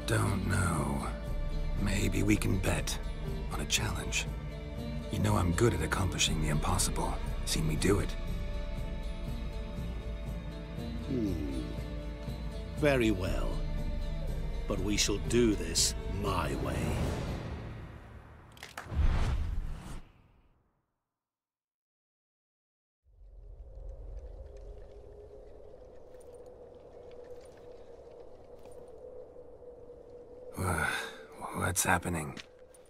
Don't know. Maybe we can bet on a challenge. You know I'm good at accomplishing the impossible. Seen me do it. Very well. But we shall do this my way. What's happening?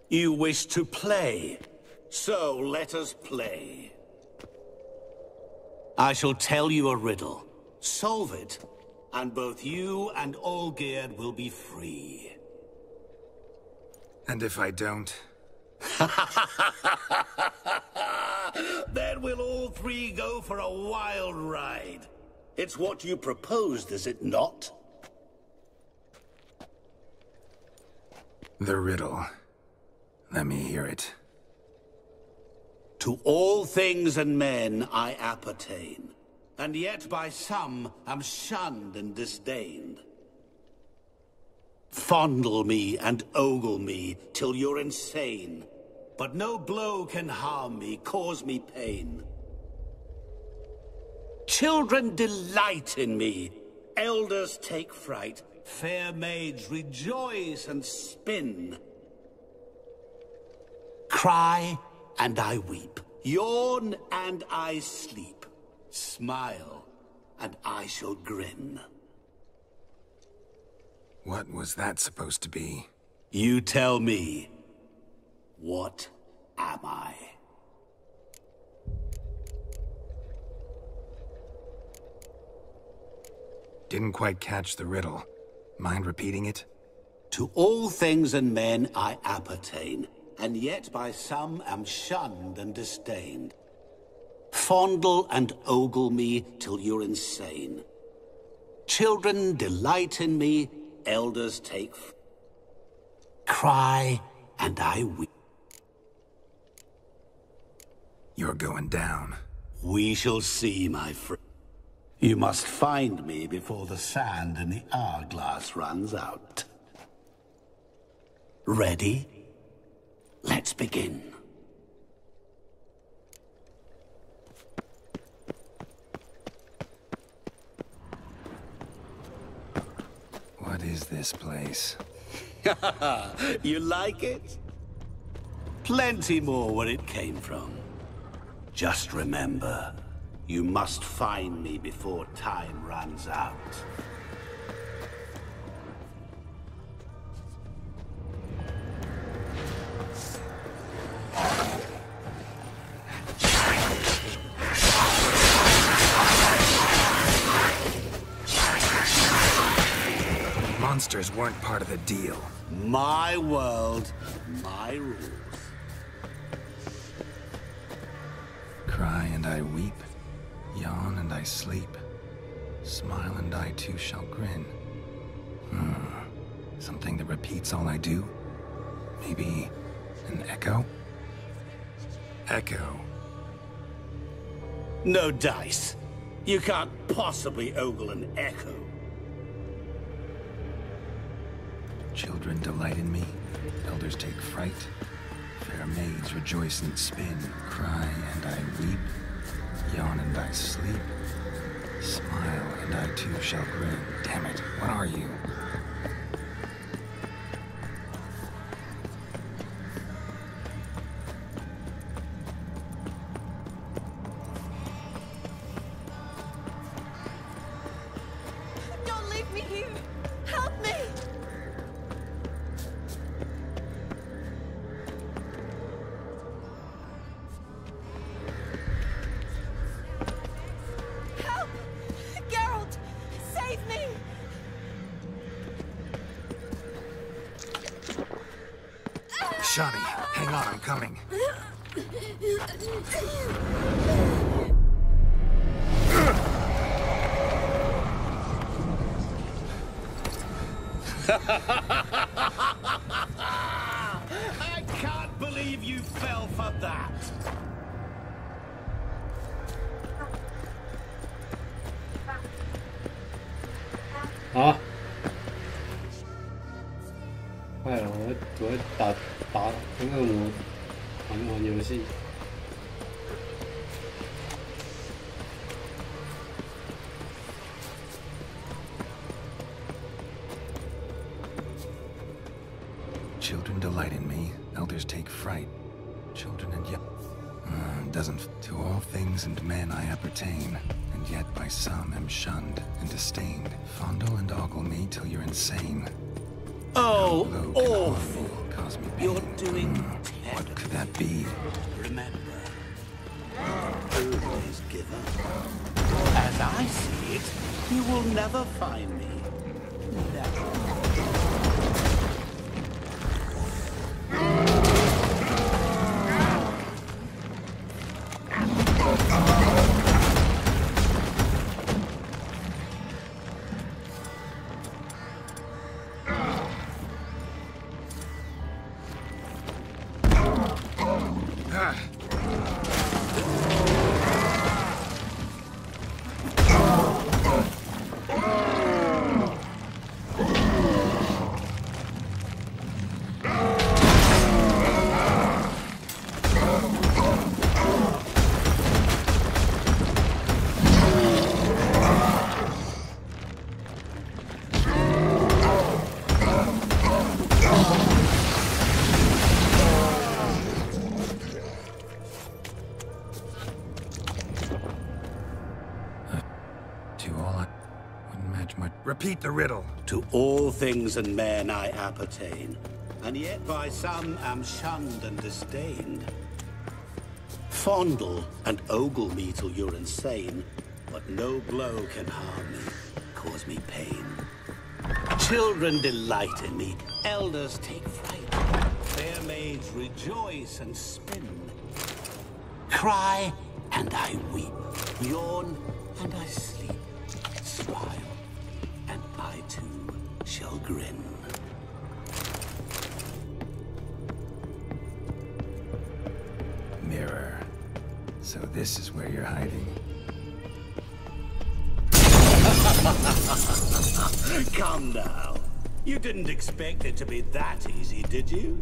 You wish to play, so let us play. I shall tell you a riddle. Solve it, and both you and Olgierd will be free. And if I don't? Then we'll all 3 go for a wild ride. It's what you proposed, is it not? The riddle. Let me hear it. To all things and men I appertain, and yet by some am shunned and disdained. Fondle me and ogle me till you're insane, but no blow can harm me, cause me pain. Children delight in me, elders take fright, fair maids rejoice and spin. Cry and I weep, yawn and I sleep, smile and I shall grin. What was that supposed to be? You tell me, what am I? Didn't quite catch the riddle. Mind repeating it? To all things and men I appertain, and yet by some am shunned and disdained. Fondle and ogle me till you're insane. Children delight in me, elders take cry and I weep. You're going down. We shall see, my friend. You must find me before the sand in the hourglass runs out. Ready? Let's begin. What is this place? You like it? Plenty more where it came from. Just remember, you must find me before time runs out. Monsters weren't part of the deal. My world, my rules. Cry and I weep, yawn and I sleep, smile and I too shall grin. Something that repeats all I do? Maybe an echo? Echo. No dice. You can't possibly ogle an echo. Children delight in me, elders take fright. Fair maids rejoice and spin, cry and I weep, yawn and I sleep, smile and I too shall grin. Damn it, what are you? Don't leave me here! Help me! Help! Geralt! Save me! Shani, hang on, I'm coming. I can't believe you fell for that. Ah. 快了，我打跟恶魔玩游戏。Children delight in me, elders take fright. Children and yet doesn't. To all things and men I appertain, and yet by some am shunned and disdained. Fondle and ogle me till you're insane. Oh, No blow can harm awful. me, cause me pain. You're doing What could that be? Remember, always give up. As I see it, you will never find me. Never. Repeat the riddle. To all things and men I appertain, and yet by some am shunned and disdained. Fondle and ogle me till you're insane, but no blow can harm me, cause me pain. Children delight in me, elders take fright. Fair maids rejoice and spin. Cry, and I weep. Yawn, and I sleep. Smile, and I too shall grin. Mirror. So this is where you're hiding. Come now. You didn't expect it to be that easy, did you?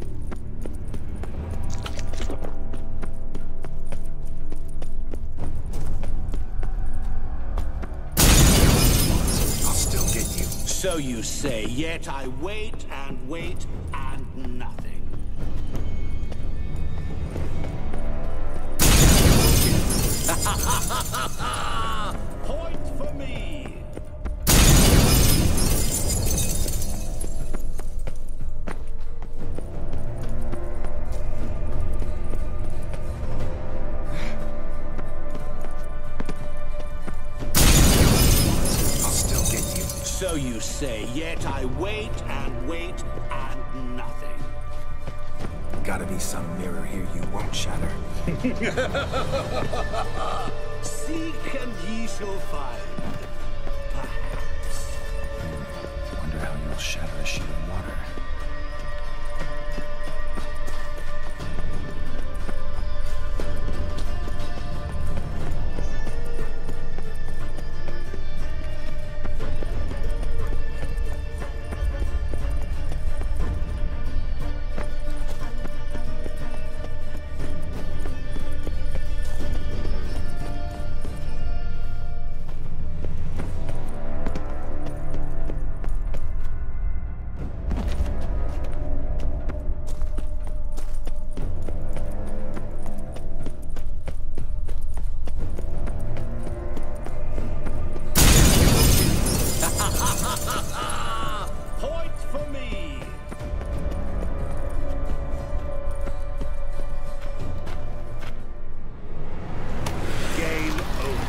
I'll still get you. So you say, yet I wait and wait and nothing. Point for me! I'll still get you. So you say, yet I wait and wait and nothing. Gotta be some mirror here you won't shatter. Seek and ye shall find. Perhaps. Wonder how you'll shatter a sheet of water. Point for me! Game over.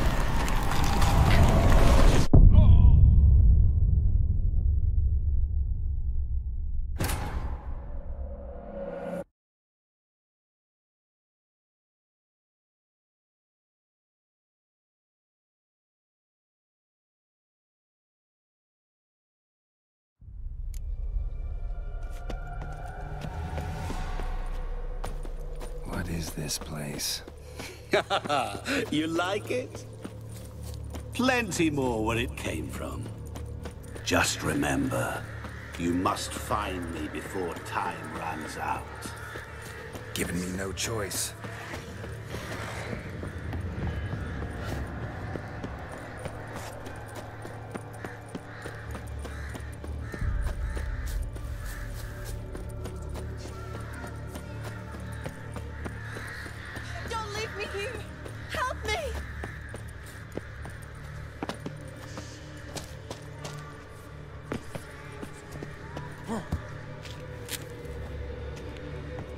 What is this place? You like it? Plenty more where it came from. Just remember, you must find me before time runs out. Giving me no choice. Don't leave me here! Help me!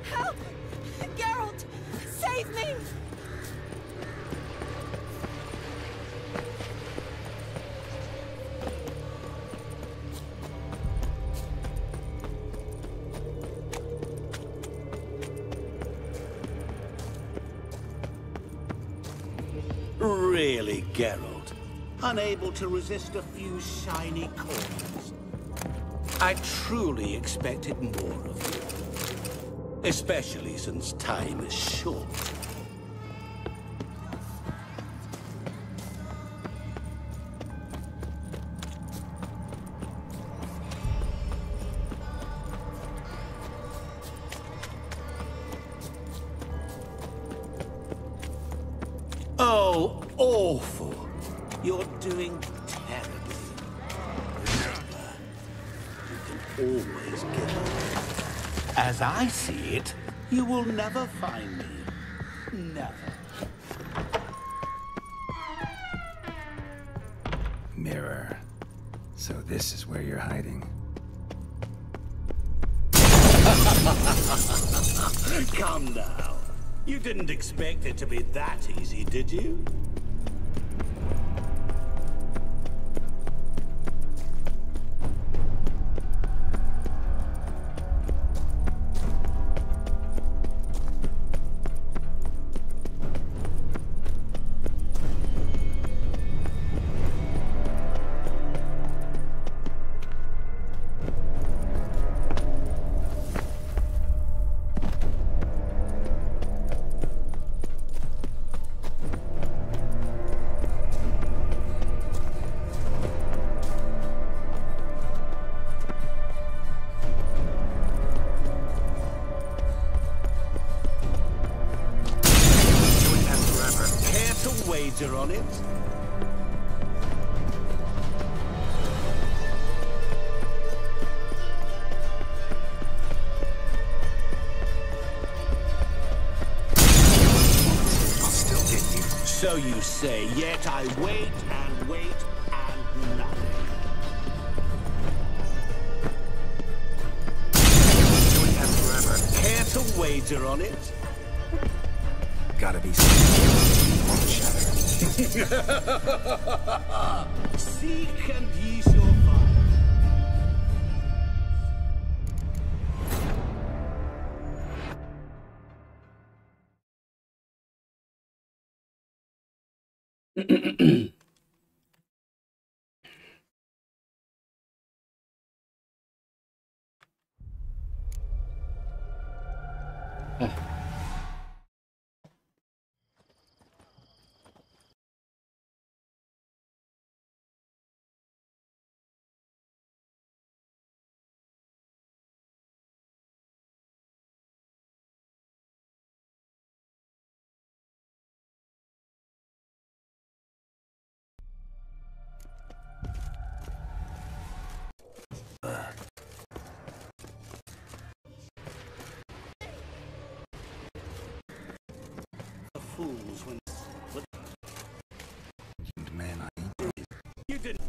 Help! Geralt! Save me! Really, Geralt? Unable to resist a few shiny coins? I truly expected more of you. Especially since time is short. Oh, awful. You're doing terribly. Remember, you can always give up. As I see it, you will never find me. Never. Mirror. So this is where you're hiding. Come now. You didn't expect it to be that easy, did you? Wager on it? I'll still get you. So you say, yet I wait and wait and nothing. Doing that forever. Care to wager on it? Gotta be won't shatter. Seek and ye shall find. Fools when man, you didn't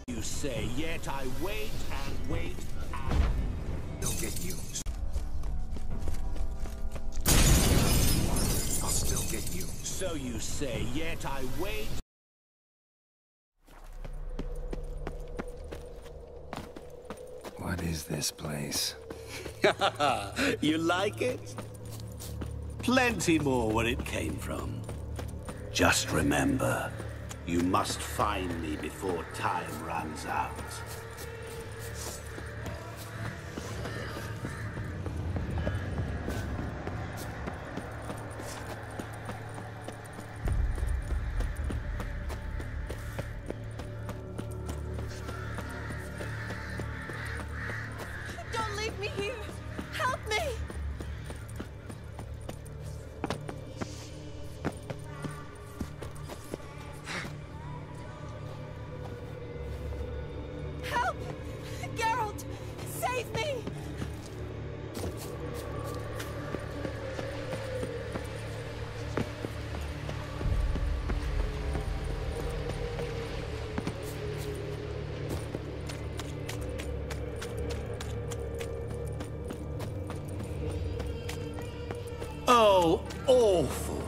you say, yet I wait and wait and they'll get you. I'll still get you. So you say, yet I wait. What is this place? You like it? Plenty more where it came from. Just remember, you must find me before time runs out. Don't leave me here! Help me! Help! Geralt! Save me! Oh, awful.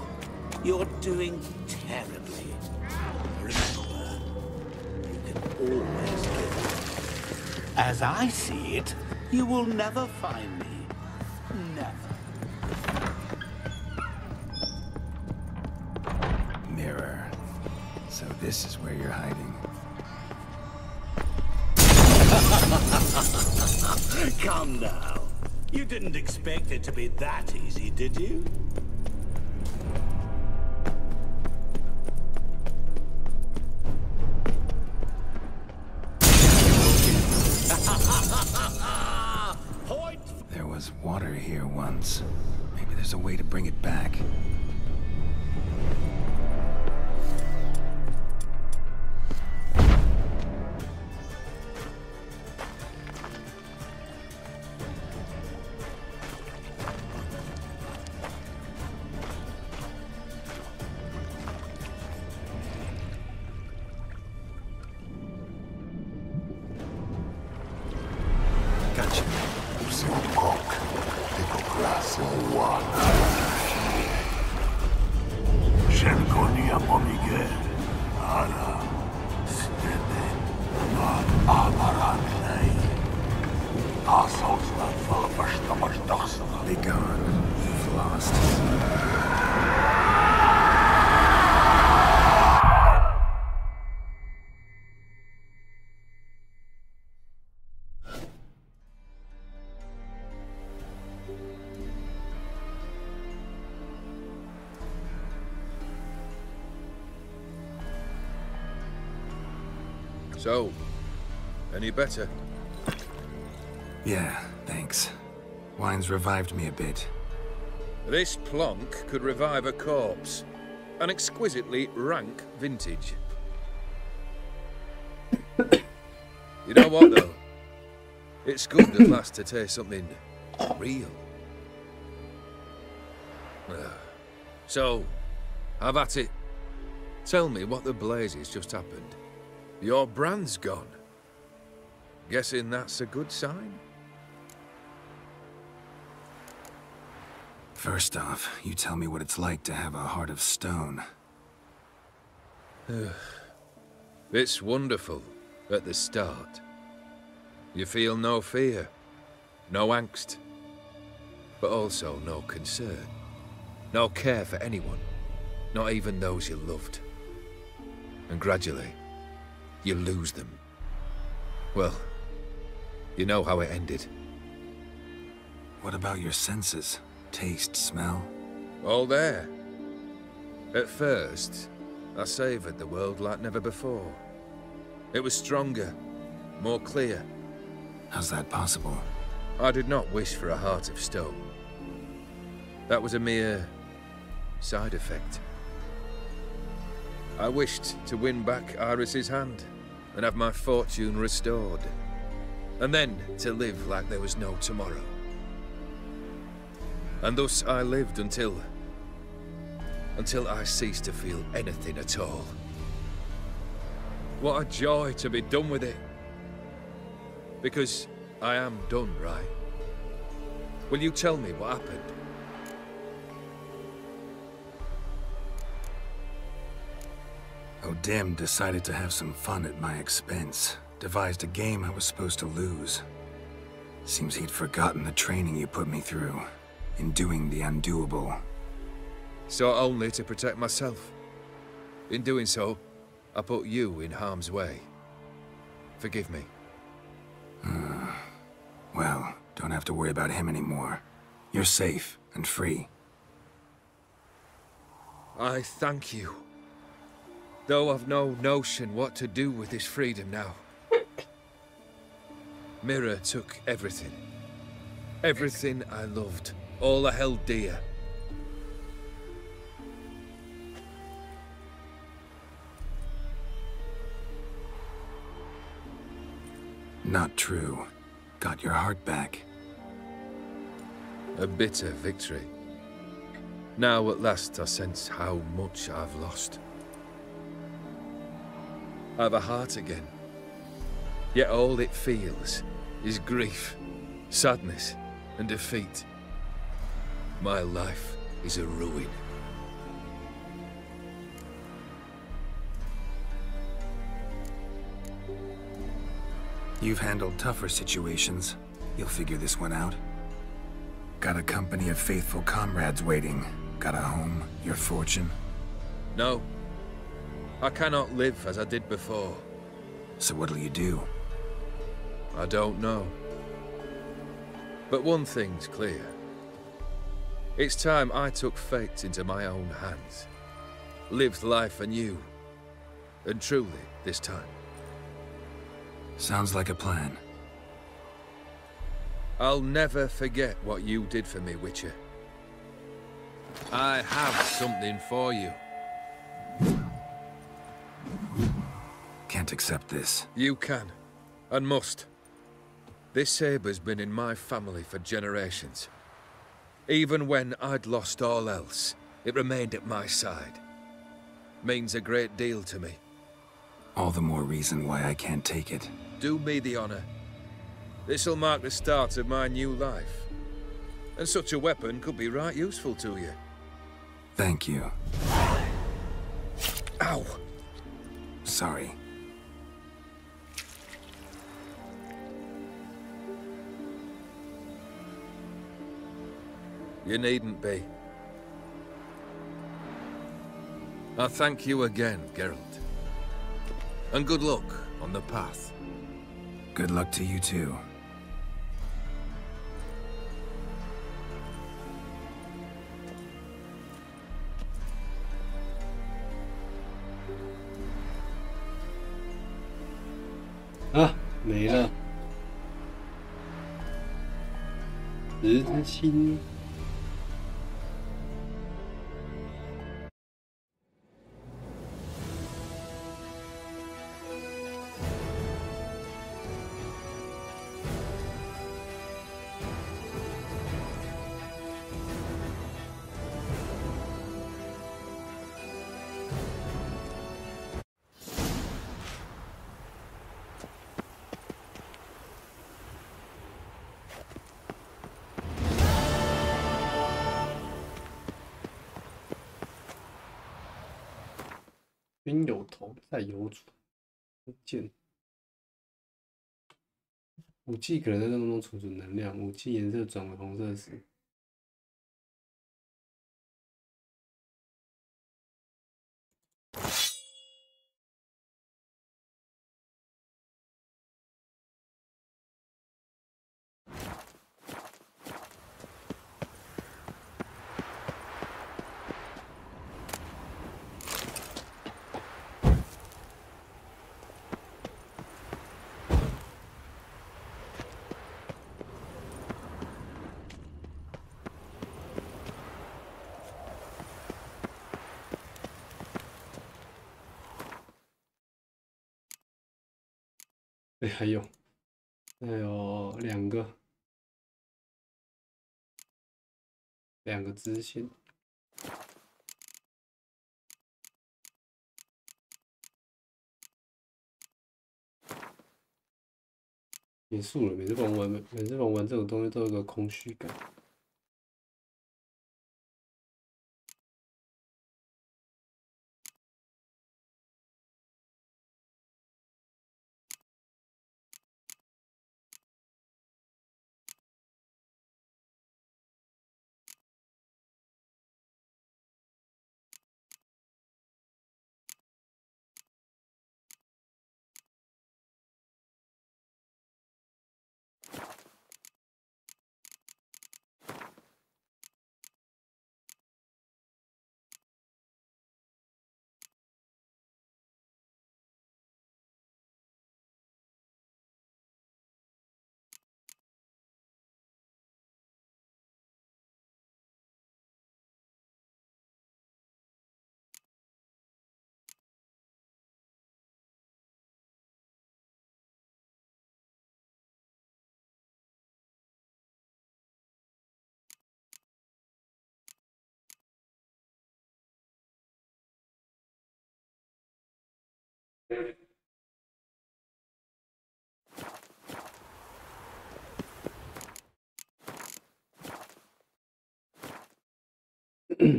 You're doing terribly. Remember, you can always give up. As I see it, you will never find me. Never. Mirror. So this is where you're hiding. Come now. You didn't expect it to be that easy, did you? There was water here once. Maybe there's a way to bring it back. watching. Be gone. You've lost. So, any better? Yeah, thanks. Wine's revived me a bit. This plonk could revive a corpse. An exquisitely rank vintage. You know what, though? It's good at last to taste something real. So, have at it. Tell me what the blazes just happened. Your brand's gone. Guessing that's a good sign? First off, you tell me what it's like to have a heart of stone. It's wonderful at the start. You feel no fear, no angst, but also no concern, no care for anyone, not even those you loved. And gradually, you lose them. Well, you know how it ended. What about your senses? Taste, smell? All there. At first, I savoured the world like never before. It was stronger, more clear. How's that possible? I did not wish for a heart of stone. That was a mere side effect. I wished to win back Iris's hand and have my fortune restored. And then to live like there was no tomorrow. And thus I lived until I ceased to feel anything at all. What a joy to be done with it. Because I am done, right? Will you tell me what happened? O'Dim decided to have some fun at my expense. Devised a game I was supposed to lose. Seems he'd forgotten the training you put me through. In doing the undoable. So only to protect myself. In doing so, I put you in harm's way. Forgive me. Well, don't have to worry about him anymore. You're safe and free. I thank you. Though I've no notion what to do with this freedom now. Mira took everything. Everything I loved. All I held dear. Not true. Got your heart back. A bitter victory. Now at last I sense how much I've lost. I've a heart again. Yet all it feels is grief, sadness, and defeat. My life is a ruin. You've handled tougher situations. You'll figure this one out. Got a company of faithful comrades waiting. Got a home, your fortune. No. I cannot live as I did before. So what'll you do? I don't know. But one thing's clear. It's time I took fate into my own hands. Lived life anew. And truly, this time. Sounds like a plan. I'll never forget what you did for me, Witcher. I have something for you. Can't accept this. You can, and must. This sabre's been in my family for generations. Even when I'd lost all else, it remained at my side. Means a great deal to me. All the more reason why I can't take it. Do me the honor. This'll mark the start of my new life. And such a weapon could be right useful to you. Thank you. Ow! Sorry. You needn't be. I thank you again, Geralt. And good luck on the path. Good luck to you too. Ah, 没了。十之心。冤有头，债有主。剑，武器可能在当中储存能量，武器颜色转为红色时，哎，还有两个支线。结束了，每次玩这种东西都有个空虚感。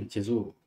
结束。